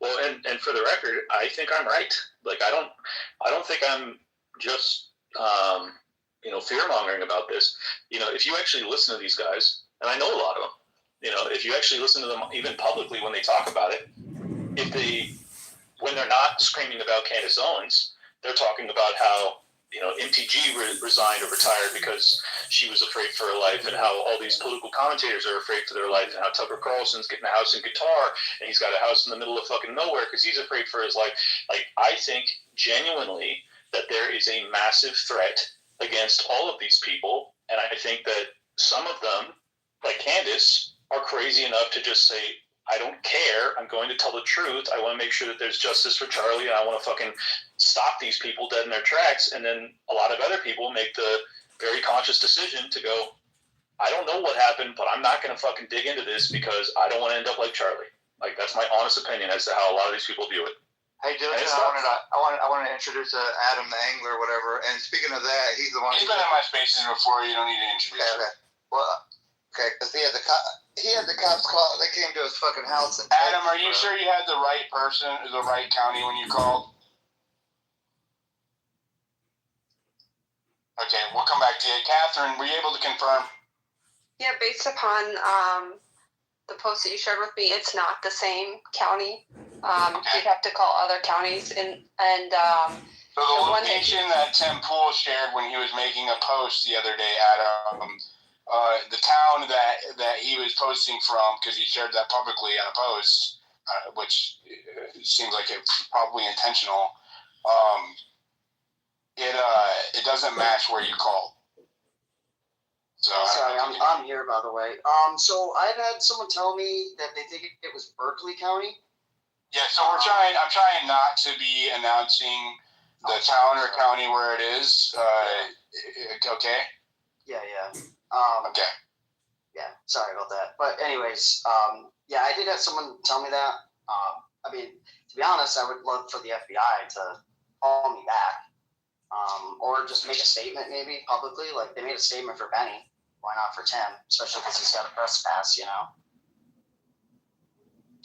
Speaker 4: Well, and for the record, I think I'm right. Like, I don't think I'm just, fear mongering about this. If you actually listen to these guys, and I know a lot of them, if you actually listen to them even publicly when they talk about it, when they're not screaming about Candace Owens, they're talking about how, MTG resigned or retired because she was afraid for her life, and how all these political commentators are afraid for their life, and how Tucker Carlson's getting a house in Qatar, and he's got a house in the middle of fucking nowhere because he's afraid for his life. Like, I think genuinely that there is a massive threat against all of these people, and I think that some of them, like Candace, are crazy enough to just say, I don't care. I'm going to tell the truth. I want to make sure that there's justice for Charlie, and I want to fucking stop these people dead in their tracks. And then a lot of other people make the very conscious decision to go, I don't know what happened, but I'm not going to fucking dig into this because I don't want to end up like Charlie. Like, that's my honest opinion as to how a lot of these people view it.
Speaker 3: Hey, Dylan, I wanted to introduce Adam the Angler or whatever. And speaking of that, he's the one.
Speaker 1: He's been in my spaces before. You don't need to introduce him.
Speaker 3: Okay. Well, okay, because he had the cops call. They came to his fucking house. And
Speaker 1: Adam, are you sure you had the right person, the right county when you called? Okay, we'll come back to you. Catherine, were you able to confirm?
Speaker 5: Yeah, based upon the post that you shared with me, it's not the same county. You'd have to call other counties and
Speaker 1: so the location that Tim Pool shared when he was making a post the other day, Adam, the town that he was posting from, because he shared that publicly on a post, which seems like it's probably intentional. It doesn't match where you called. So
Speaker 9: sorry, I'm here, by the way. So I've had someone tell me that they think it was Berkeley County.
Speaker 1: Yeah, so I'm trying not to be announcing the town or county where it is. Okay.
Speaker 9: Yeah.
Speaker 1: Okay.
Speaker 9: Yeah. Sorry about that. But anyways, yeah, I did have someone tell me that. I mean, to be honest, I would love for the FBI to call me back. Or just make a statement maybe publicly, like they made a statement for Benny. Why not for Tim? Especially because he's got a press pass,
Speaker 1: Yeah,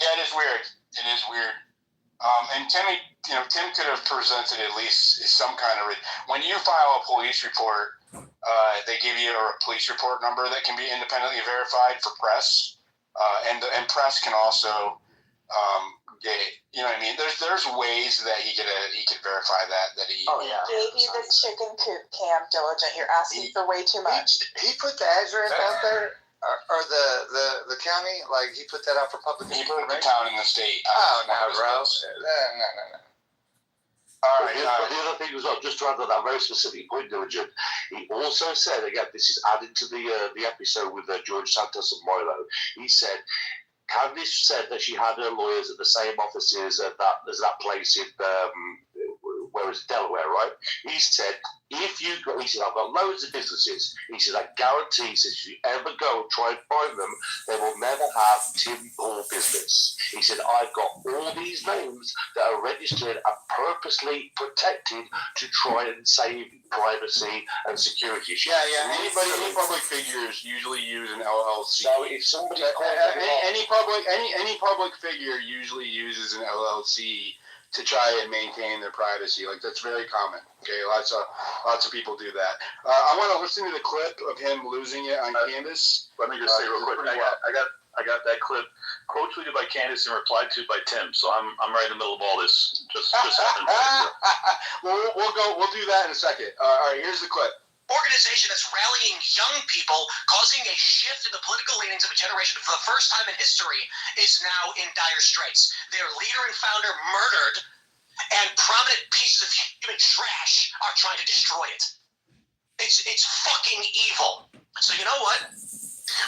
Speaker 1: it is weird. And Tim could have presented at least some kind of. When you file a police report, they give you a police report number that can be independently verified for press, and press can also. You know what I mean? There's ways that he could verify that he.
Speaker 6: Oh yeah. He gave you the chicken coop cam, Diligent. You're asking for way too much.
Speaker 3: He put the address out there, or the county, like he put that out for public.
Speaker 1: He put the town in the state.
Speaker 3: Oh no, bro. No.
Speaker 2: All right. The other thing as well, just to add to that very specific point, Diligent, he also said, again, this is added to the episode with George Santos and Milo. He said. Candice said that she had her lawyers at the same offices as that place in where is Delaware, right? He said, he said, I've got loads of businesses. He said, I guarantee, he said, if you ever go and try and find them, they will never have Tim Pool business. He said, I've got all these names that are registered and purposely protected to try and save privacy and security.
Speaker 1: Yeah. Any public figures usually use an LLC.
Speaker 2: So if somebody
Speaker 1: any public figure usually uses an LLC to try and maintain their privacy. Like that's very common. Okay, lots of people do that. I want to listen to the clip of him losing it on Candace.
Speaker 4: Let me just say real quick. I got that clip quote tweeted by Candace and replied to by Tim. So I'm right in the middle of all this. Just
Speaker 1: We'll do that in a second. All right, here's the clip.
Speaker 10: Organization that's rallying young people, causing a shift in the political leanings of a generation for the first time in history, is now in dire straits. Their leader and founder murdered, and prominent pieces of human trash are trying to destroy it. It's fucking evil. So you know what?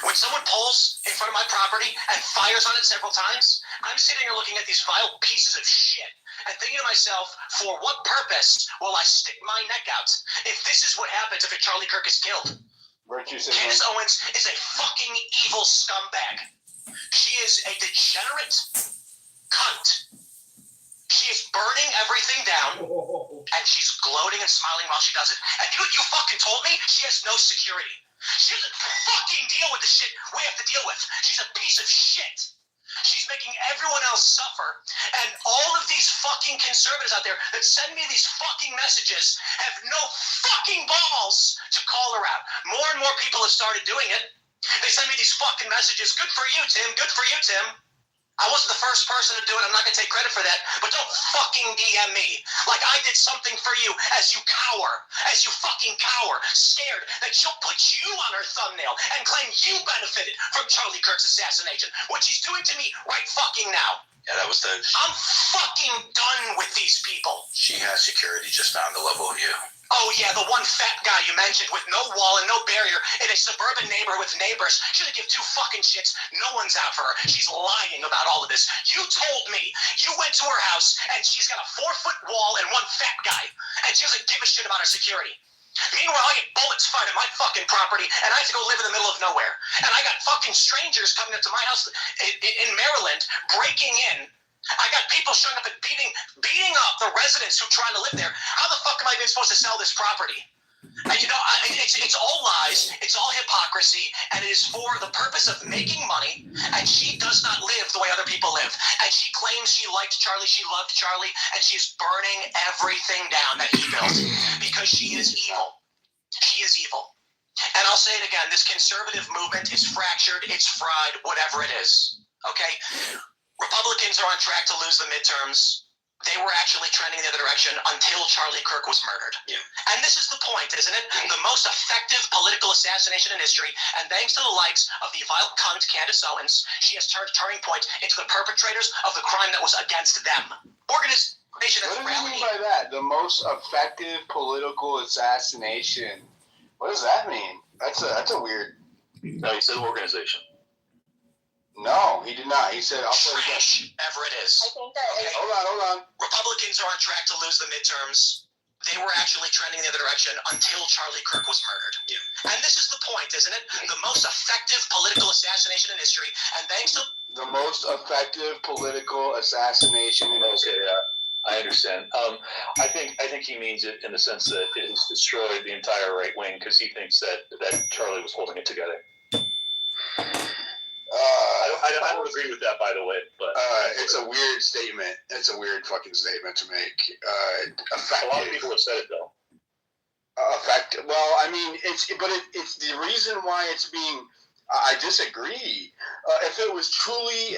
Speaker 10: When someone pulls in front of my property and fires on it several times, I'm sitting here looking at these vile pieces of shit and thinking to myself, for what purpose will I stick my neck out if this is what happens if Charlie Kirk is killed? Candace Owens is a fucking evil scumbag. She is a degenerate cunt. She is burning everything down, and she's gloating and smiling while she does it. And you know what you fucking told me? She has no security. She doesn't fucking deal with the shit we have to deal with. She's a piece of shit. She's making everyone else suffer. And all of these fucking conservatives out there that send me these fucking messages have no fucking balls to call her out. More and more people have started doing it. They send me these fucking messages. Good for you, Tim. Good for you, Tim. I wasn't the first person to do it. I'm not going to take credit for that. But don't fucking DM me like I did something for you as you fucking cower, scared that she'll put you on her thumbnail and claim you benefited from Charlie Kirk's assassination, which she's doing to me right fucking now.
Speaker 11: Yeah, that was
Speaker 10: I'm fucking done with these people.
Speaker 11: She has security just found the level of you.
Speaker 10: Oh yeah, the one fat guy you mentioned with no wall and no barrier in a suburban neighborhood with neighbors. She doesn't give two fucking shits. No one's out for her. She's lying about all of this. You told me you went to her house and she's got a 4-foot wall and one fat guy. And she doesn't give a shit about her security. Meanwhile, I get bullets fired at my fucking property and I have to go live in the middle of nowhere. And I got fucking strangers coming up to my house in Maryland, breaking in. I got people showing up and beating up the residents who try to live there. How the fuck am I even supposed to sell this property? And you know, it's all lies, it's all hypocrisy, and it is for the purpose of making money, and she does not live the way other people live. And she claims she liked Charlie, she loved Charlie, and she's burning everything down that he built because she is evil. She is evil. And I'll say it again. This conservative movement is fractured. It's fried. Whatever it is. Okay. Republicans are on track to lose the midterms. They were actually trending the other direction until Charlie Kirk was murdered.
Speaker 11: Yeah.
Speaker 10: And this is the point, isn't it? The most effective political assassination in history, and thanks to the likes of the vile cunt Candace Owens, she has turned Turning Point into the perpetrators of the crime that was against them. Organization that's
Speaker 1: What do you mean
Speaker 10: rallying.
Speaker 1: by that? The most effective political assassination. What does that mean? That's a weird.
Speaker 4: No, he said organization.
Speaker 1: No, he did not. He said, "I'll play again."
Speaker 10: Trash, ever it is.
Speaker 6: I think that
Speaker 10: Okay.
Speaker 1: Hold on.
Speaker 10: Republicans are on track to lose the midterms. They were actually trending the other direction until Charlie Kirk was murdered. Yeah. And this is the point, isn't it? The most effective political assassination in history, and thanks to
Speaker 1: The most effective political assassination in history.
Speaker 4: Okay, I understand. I think he means it in the sense that it has destroyed the entire right wing because he thinks that Charlie was holding it together. I don't agree with that, by the way. But
Speaker 1: It's a weird statement. It's a weird fucking statement to make. Effective.
Speaker 4: a lot of people have said it though.
Speaker 1: Effective. Well, I mean, it's the reason why it's being. I disagree. If it was truly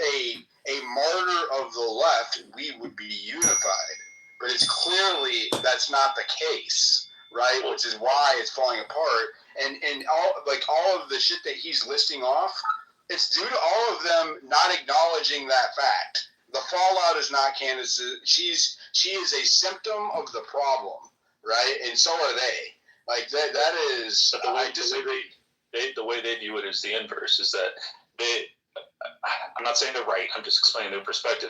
Speaker 1: a martyr of the left, we would be unified. But it's clearly that's not the case, right? Which is why it's falling apart. And all of the shit that he's listing off, it's due to all of them not acknowledging that fact. The fallout is not Candace. She is a symptom of the problem, right? And so are they. Like that is.
Speaker 4: But I disagree. The way they view it is the inverse. Is that I'm not saying they're right. I'm just explaining their perspective.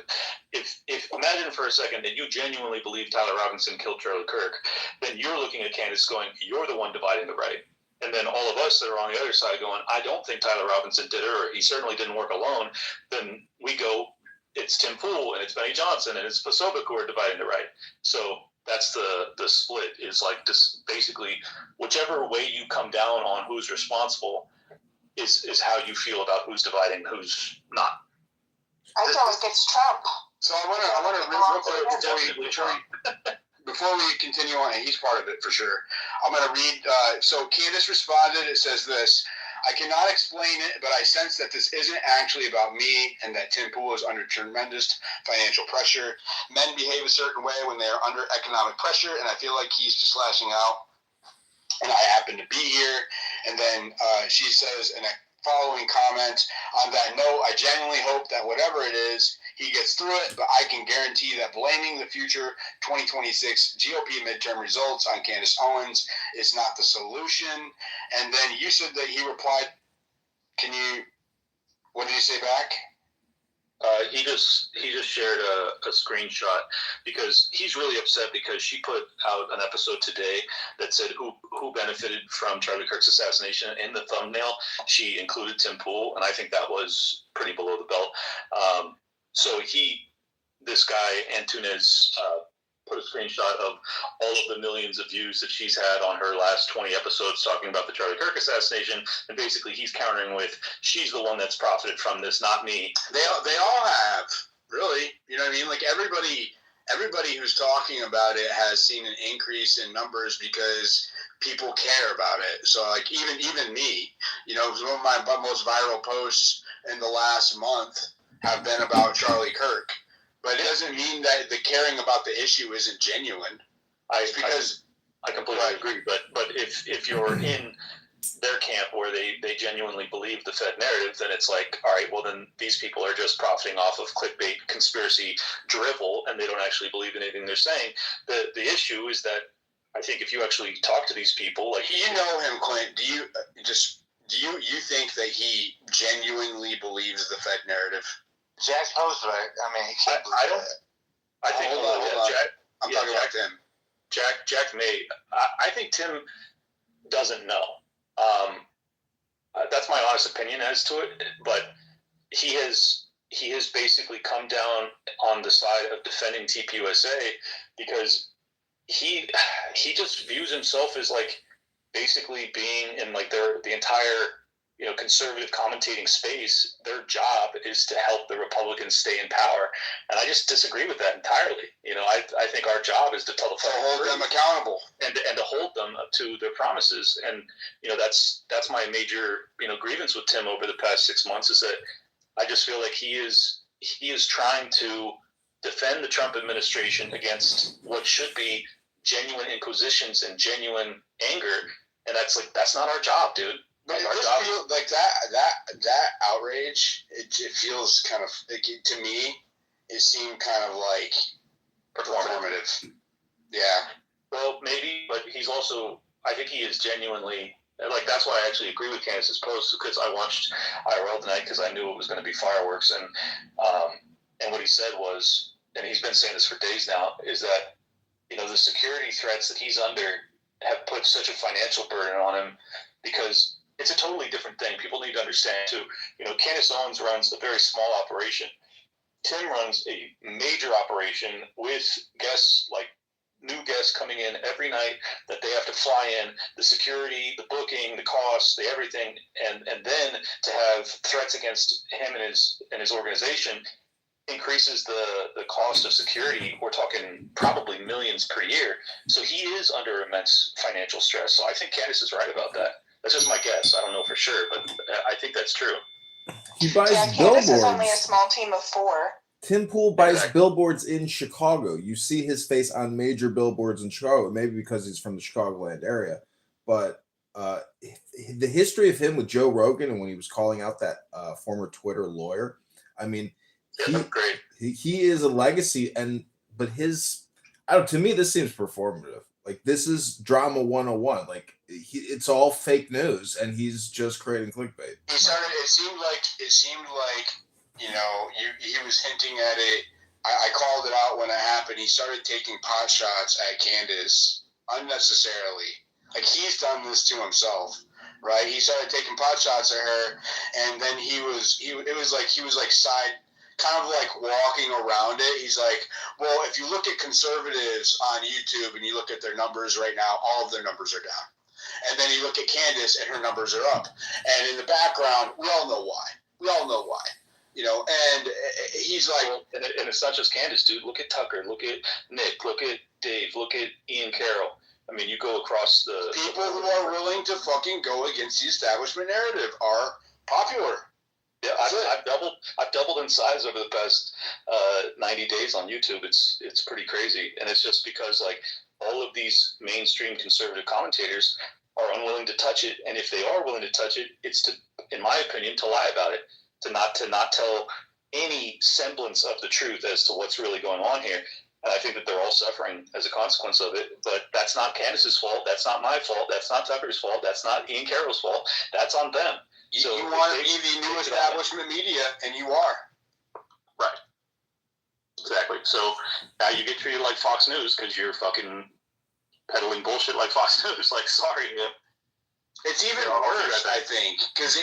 Speaker 4: If imagine for a second that you genuinely believe Tyler Robinson killed Charlie Kirk, then you're looking at Candace going, "You're the one dividing the right." And then all of us that are on the other side going, "I don't think Tyler Robinson did it, or he certainly didn't work alone." Then we go, "It's Tim Pool and it's Benny Johnson and it's Posobiec who are dividing the right." So that's the split is like this, basically whichever way you come down on who's responsible is how you feel about who's dividing and who's not.
Speaker 6: I feel like it's Trump.
Speaker 1: So I want to real quick before we continue on, and he's part of it for sure. I'm going to read. So Candace responded. It says this: "I cannot explain it, but I sense that this isn't actually about me, and that Tim Pool is under tremendous financial pressure. Men behave a certain way when they are under economic pressure, and I feel like he's just lashing out. And I happen to be here." And then she says in a following comment, "On that note, I genuinely hope that whatever it is, he gets through it, but I can guarantee that blaming the future 2026 GOP midterm results on Candace Owens is not the solution." And then you said that he replied, what did you say back?
Speaker 4: He just shared a screenshot because he's really upset because she put out an episode today that said who benefited from Charlie Kirk's assassination. In the thumbnail, she included Tim Pool, and I think that was pretty below the belt. So this guy, Antunes, put a screenshot of all of the millions of views that she's had on her last 20 episodes talking about the Charlie Kirk assassination, and basically he's countering with, she's the one that's profited from this, not me.
Speaker 1: They all have, really. You know what I mean? Like everybody who's talking about it has seen an increase in numbers because people care about it. So like even me, some of my most viral posts in the last month have been about Charlie Kirk. But it doesn't mean that the caring about the issue isn't genuine.
Speaker 4: I completely agree. But if you're in their camp where they genuinely believe the Fed narrative, then it's like, all right, well then these people are just profiting off of clickbait conspiracy drivel, and they don't actually believe in anything they're saying. The issue is that I think if you actually talk to these people, like
Speaker 1: you know him, Clint. Do you think that he genuinely believes the Fed narrative?
Speaker 3: Jack Post, right? I mean, he can't believe
Speaker 4: I don't.
Speaker 3: that.
Speaker 4: I think
Speaker 1: hold on.
Speaker 4: Jack.
Speaker 1: I'm talking about Tim.
Speaker 4: Jack may. I think Tim doesn't know. That's my honest opinion as to it. But he has basically come down on the side of defending TPUSA because he just views himself as like basically being in like the entire conservative commentating space. Their job is to help the Republicans stay in power, and I just disagree with that entirely. I think our job is to tell the
Speaker 1: hold them accountable
Speaker 4: and to hold them to their promises. And, that's my major, grievance with Tim over the past 6 months is that I just feel like he is trying to defend the Trump administration against what should be genuine inquisitions and genuine anger. And that's not our job, dude.
Speaker 1: But our job feel like that outrage, it feels kind of, to me, it seemed kind of like performative. Yeah.
Speaker 4: Well, maybe, but he's also, I think he is genuinely, that's why I actually agree with Candace's post, because I watched IRL tonight because I knew it was going to be fireworks. And what he said was, and he's been saying this for days now, is that, the security threats that he's under have put such a financial burden on him because it's a totally different thing. People need to understand too. Candace Owens runs a very small operation. Tim runs a major operation with guests, like new guests coming in every night that they have to fly in, the security, the booking, the costs, the everything, and then to have threats against him and his organization increases the cost of security. We're talking probably millions per year. So he is under immense financial stress. So I think Candace is right about that. That's just my guess. I don't know for sure, but I think that's true.
Speaker 12: He buys
Speaker 6: Candace
Speaker 12: billboards.
Speaker 6: is only a small team of 4.
Speaker 12: Tim Pool buys billboards in Chicago. You see his face on major billboards in Chicago, maybe because he's from the Chicagoland area. But the history of him with Joe Rogan and when he was calling out that former Twitter lawyer, I mean, he is a legacy, but to me, this seems performative. Like, this is drama 101. Like, it's all fake news, and he's just creating clickbait.
Speaker 1: It seemed like he was hinting at it. I called it out when it happened. He started taking pot shots at Candace unnecessarily. Like, he's done this to himself, right? He started taking pot shots at her, and then he was kind of like walking around it. He's like, well, if you look at conservatives on YouTube and you look at their numbers right now, all of their numbers are down. And then you look at Candace and her numbers are up. And in the background, we all know why. And he's like...
Speaker 4: And it's not just Candace, dude. Look at Tucker. Look at Nick. Look at Dave. Look at Ian Carroll. I mean, you go across the...
Speaker 1: People who are willing to fucking go against the establishment narrative are popular.
Speaker 4: Yeah, I've doubled in size over the past 90 days on YouTube. It's pretty crazy, and it's just because like all of these mainstream conservative commentators are unwilling to touch it, and if they are willing to touch it, it's to, in my opinion, to lie about it, to not tell any semblance of the truth as to what's really going on here. And I think that they're all suffering as a consequence of it. But that's not Candace's fault. That's not my fault. That's not Tucker's fault. That's not Ian Carroll's fault. That's on them.
Speaker 1: So you want to be the new establishment media, and you are.
Speaker 4: Right. Exactly. So now you get treated like Fox News because you're fucking peddling bullshit like Fox News. Like, sorry.
Speaker 1: It's even worse, I think, because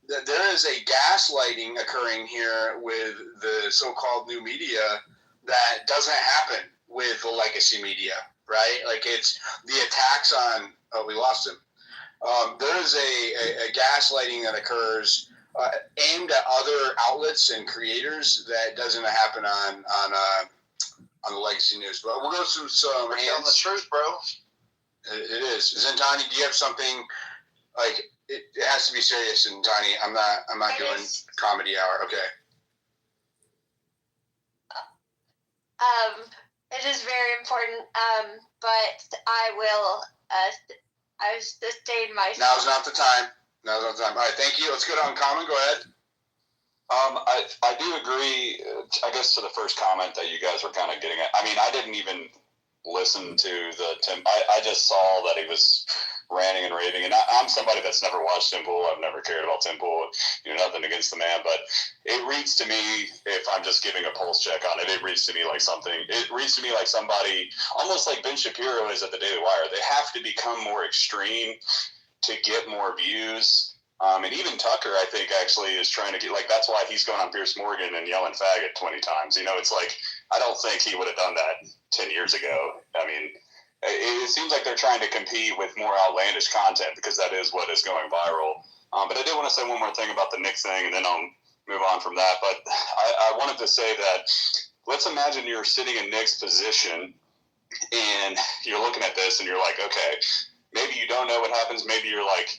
Speaker 1: there is a gaslighting occurring here with the so-called new media that doesn't happen with the legacy media, right? Like, it's the attacks on... Oh, we lost him. There is a gaslighting that occurs aimed at other outlets and creators that doesn't happen on the legacy news. But we'll go through some
Speaker 3: hands. Telling the truth, bro.
Speaker 1: It is. Zentani, do you have something like it has to be serious, Zentani? I'm not doing comedy hour. Okay.
Speaker 13: It is very important. But I will. I sustained myself.
Speaker 1: Now's not the time. All right, thank you. Let's go to Uncommon. Go ahead.
Speaker 8: I do agree, I guess, to the first comment that you guys were kind of getting at. I mean, I didn't even listen to the Tim. I just saw that he was ranting and raving, and I'm somebody that's never watched Tim Pool. I've never cared about Tim Pool. Nothing against the man, but it reads to me, if I'm just giving a pulse check on it, it reads to me like something. It reads to me like somebody, almost like Ben Shapiro is at the Daily Wire. They have to become more extreme to get more views. And even Tucker, I think, actually is trying to get, like, that's why he's going on Pierce Morgan and yelling faggot 20 times. It's like, I don't think he would have done that 10 years ago. I mean, it seems like they're trying to compete with more outlandish content because that is what is going viral. But I did want to say one more thing about the Knicks thing, and then I'll move on from that. But I wanted to say that let's imagine you're sitting in Nick's position and you're looking at this and you're like, okay, maybe you don't know what happens. Maybe you're like,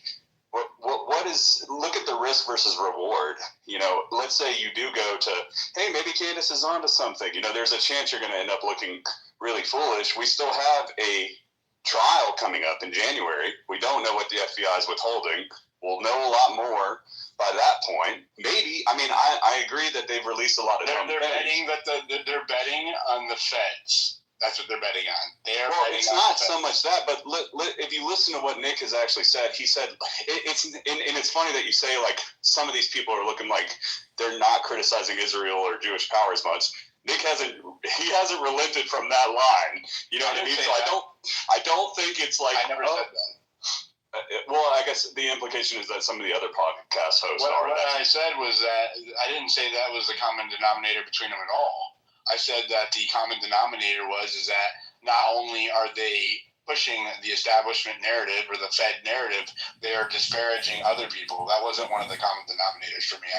Speaker 8: what is, look at the risk versus reward. You know, let's say you do go to, hey, maybe Candace is onto something. You know, there's a chance you're going to end up looking really foolish. We still have a trial coming up in January. We don't know what the FBI is withholding. We'll know a lot more by that point. Maybe, I mean, I agree that they've released a lot of.
Speaker 1: They're betting that they're betting on the feds. That's what they're betting on.
Speaker 8: Well, it's not so much that, but if you listen to what Nick has actually said, he said it's funny that you say like some of these people are looking like they're not criticizing Israel or Jewish power as much. Nick hasn't relented from that line. You know what I mean? So I don't think it's like
Speaker 1: I never said that.
Speaker 8: Well, I guess the implication is that some of the other podcast hosts are.
Speaker 1: What I said was that I didn't say that was the common denominator between them at all. I said that the common denominator is that not only are they pushing the establishment narrative or the Fed narrative, they are disparaging other people. That wasn't one of the common denominators for me.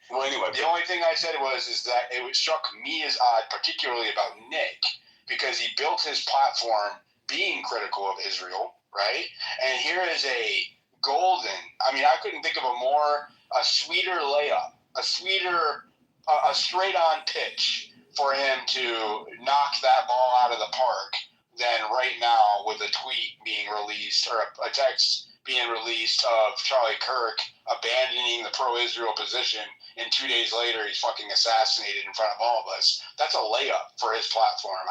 Speaker 8: Well, anyway,
Speaker 1: the only thing I said is that it struck me as odd, particularly about Nick, because he built his platform being critical of Israel, right? And here is a I couldn't think of a sweeter layup, a straight-on pitch for him to knock that ball out of the park than right now with a tweet being released or a text being released of Charlie Kirk abandoning the pro-Israel position, and 2 days later he's fucking assassinated in front of all of us. That's a layup for his platform.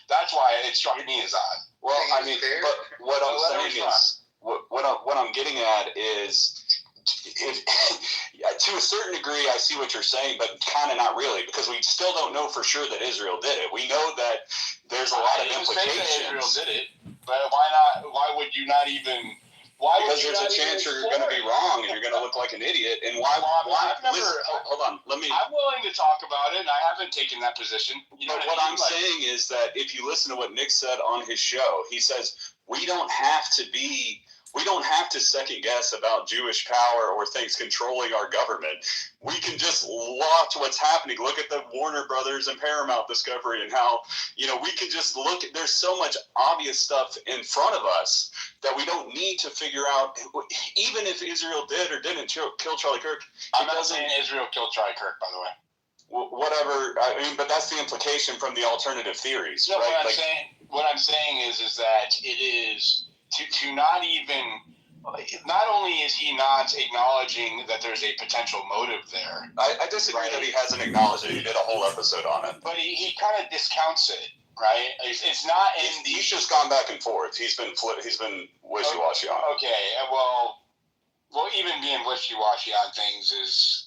Speaker 1: That's why it struck me as odd.
Speaker 8: Well, I mean, but what I'm saying is, what I'm getting at is, to a certain degree, I see what you're saying, but kind of not really, because we still don't know for sure that Israel did it. We know that there's a lot of implications.
Speaker 1: Say that Israel did it, but why not? Why would you not even? Why?
Speaker 8: Because there's a chance you're going to be wrong and you're going to look like an idiot. And why? Hold on. I'm
Speaker 1: willing to talk about it, and I haven't taken that position. You know
Speaker 8: what I'm saying is that if you listen to what Nick said on his show, he says we don't have to second guess about Jewish power or things controlling our government. We can just watch what's happening. Look at the Warner Brothers and Paramount discovery and how, we can just look at, there's so much obvious stuff in front of us that we don't need to figure out, even if Israel did or didn't kill Charlie Kirk.
Speaker 1: I'm not saying Israel killed Charlie Kirk, by the way.
Speaker 8: Whatever, but that's the implication from the alternative theories,
Speaker 1: no,
Speaker 8: right?
Speaker 1: What I'm saying is that it is to not even. Not only is he not acknowledging that there's a potential motive there.
Speaker 8: I disagree that he hasn't acknowledged it. He did a whole episode on it.
Speaker 1: But he kind of discounts it, right? It's not in the.
Speaker 8: He's just gone back and forth. He's been wishy-washy on it.
Speaker 1: Okay, well, even being wishy-washy on things is.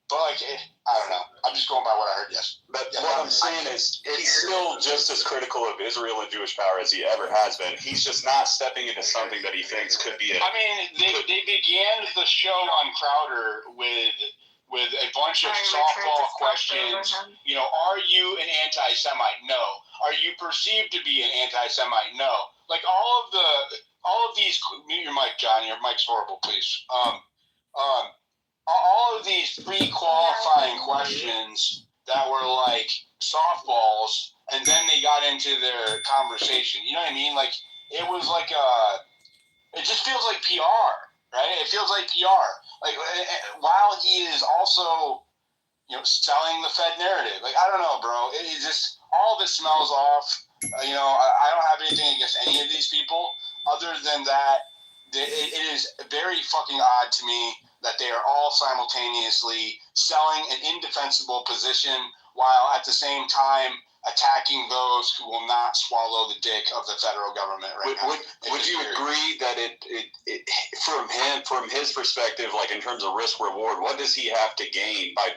Speaker 1: But, I don't know. I'm just going by what I heard, yes.
Speaker 8: But what I'm saying is he's still just as critical of Israel and Jewish power as he ever has been. He's just not stepping into something that he thinks could be
Speaker 1: they began the show on Crowder with a bunch of softball questions. Are you an anti-Semite? No. Are you perceived to be an anti-Semite? No. Like all of these. Mute your mic, John. Your mic's horrible, please. All of these pre-qualifying questions that were like softballs, and then they got into their conversation. You know what I mean? Like it was like it just feels like PR, right? It feels like PR. Like while he is also, selling the Fed narrative. Like I don't know, bro. It just all of it smells off. I don't have anything against any of these people, other than that it is very fucking odd to me that they are all simultaneously selling an indefensible position while at the same time attacking those who will not swallow the dick of the federal government right now.
Speaker 8: Would you agree that it from his perspective, like in terms of risk reward, what does he have to gain by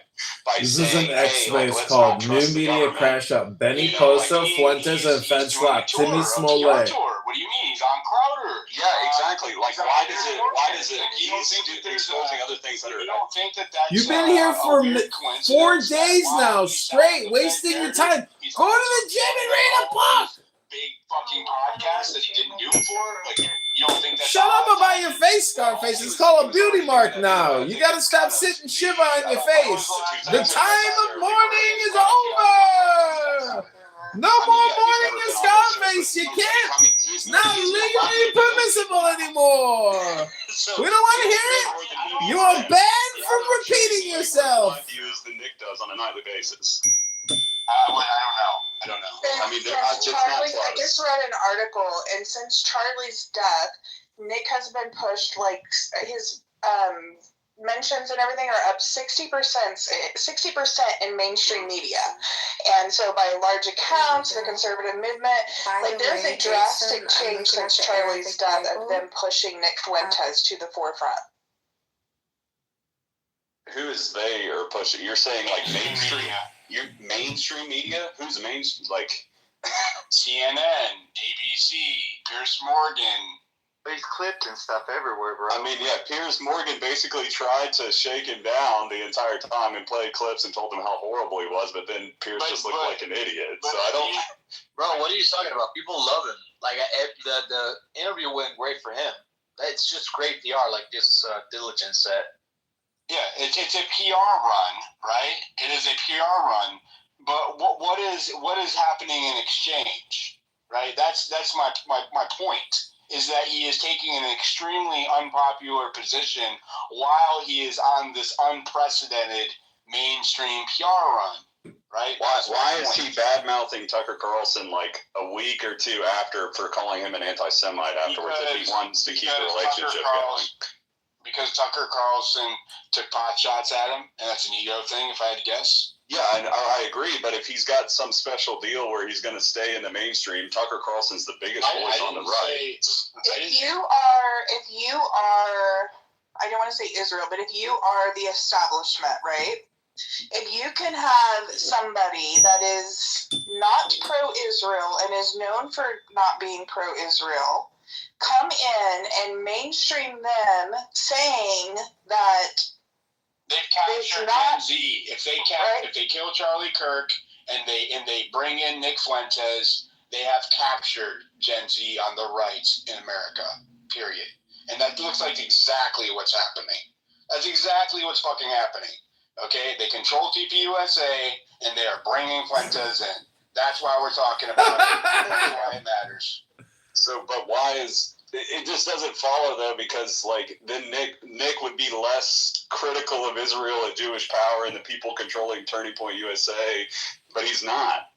Speaker 12: this
Speaker 8: saying,
Speaker 12: is an X-Space called New Media Crash Up. Benny Posa, Fuentes, and Fed Slap. Timmy Smollett.
Speaker 1: What do you mean? He's on Crowder.
Speaker 8: Yeah, exactly. Like, why does it? He's exposing other things that are.
Speaker 1: You don't think that that's.
Speaker 12: You've been here for 4 days now, straight, wasting your time. Go to the gym and read a book.
Speaker 1: Big fucking podcast that you didn't do before. Like, you don't think that's.
Speaker 12: Shut up about your face, Scarface. It's called a beauty mark now. You gotta stop sitting shiva on your face. The time of mourning is over. No more mourning in Scarface. You can't. It's not legally permissible anymore. We don't want to hear it. You are banned from repeating yourself.
Speaker 8: Views than Nick does on a nightly basis.
Speaker 1: I don't know.
Speaker 8: I mean,
Speaker 6: I just read an article, and since Charlie's death, Nick has been pushed, like, his mentions and everything are up 60% in mainstream media. And so by large accounts, the conservative movement, like, there's a drastic change since Charlie's death of them pushing Nick Fuentes to the forefront.
Speaker 8: Who is they or pushing? You're saying like mainstream? Mainstream media? Who's mainstream? Like
Speaker 1: CNN, ABC, Pierce Morgan.
Speaker 3: He's clipped and stuff everywhere, bro.
Speaker 8: I mean, yeah, Piers Morgan basically tried to shake him down the entire time and played clips and told him how horrible he was, but then Piers just looked like an idiot. So I don't.
Speaker 14: Bro, what are you talking about? People love him. Like, the interview went great for him. It's just great PR, like this Diligence said.
Speaker 1: Yeah, it's a PR run, right? It is a PR run, but what is happening in exchange, right? That's my point. Is that he is taking an extremely unpopular position while he is on this unprecedented mainstream PR run, right?
Speaker 8: Why is he bad-mouthing Tucker Carlson like a week or two after for calling him an anti-Semite afterwards if he wants to keep the relationship going?
Speaker 1: Because Tucker Carlson took pot shots at him, and that's an ego thing, if I had to guess.
Speaker 8: Yeah, I agree, but if he's got some special deal where he's going to stay in the mainstream, Tucker Carlson's the biggest voice on the right.
Speaker 6: If you are, I don't want to say Israel, but if you are the establishment, right? If you can have somebody that is not pro-Israel and is known for not being pro-Israel come in and mainstream them saying that
Speaker 1: they've captured Gen Z. If they kill Charlie Kirk and they bring in Nick Fuentes, they have captured Gen Z on the right in America. Period. And that looks like exactly what's happening. That's exactly what's fucking happening. Okay, they control TPUSA and they are bringing Fuentes in. That's why we're talking about it. That's why it matters.
Speaker 8: So, but why is it just doesn't follow though, because like then Nick would be less critical of Israel and Jewish power and the people controlling Turning Point USA, but he's not.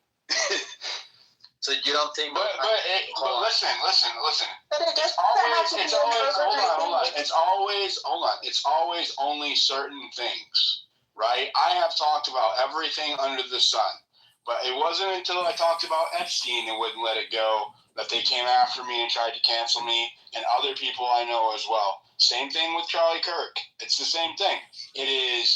Speaker 14: So you don't think?
Speaker 1: But listen.
Speaker 6: But it just
Speaker 1: It's always only certain things, right? I have talked about everything under the sun, but it wasn't until I talked about Epstein and wouldn't let it go that they came after me and tried to cancel me, and other people I know as well. Same thing with Charlie Kirk. It's the same thing. It is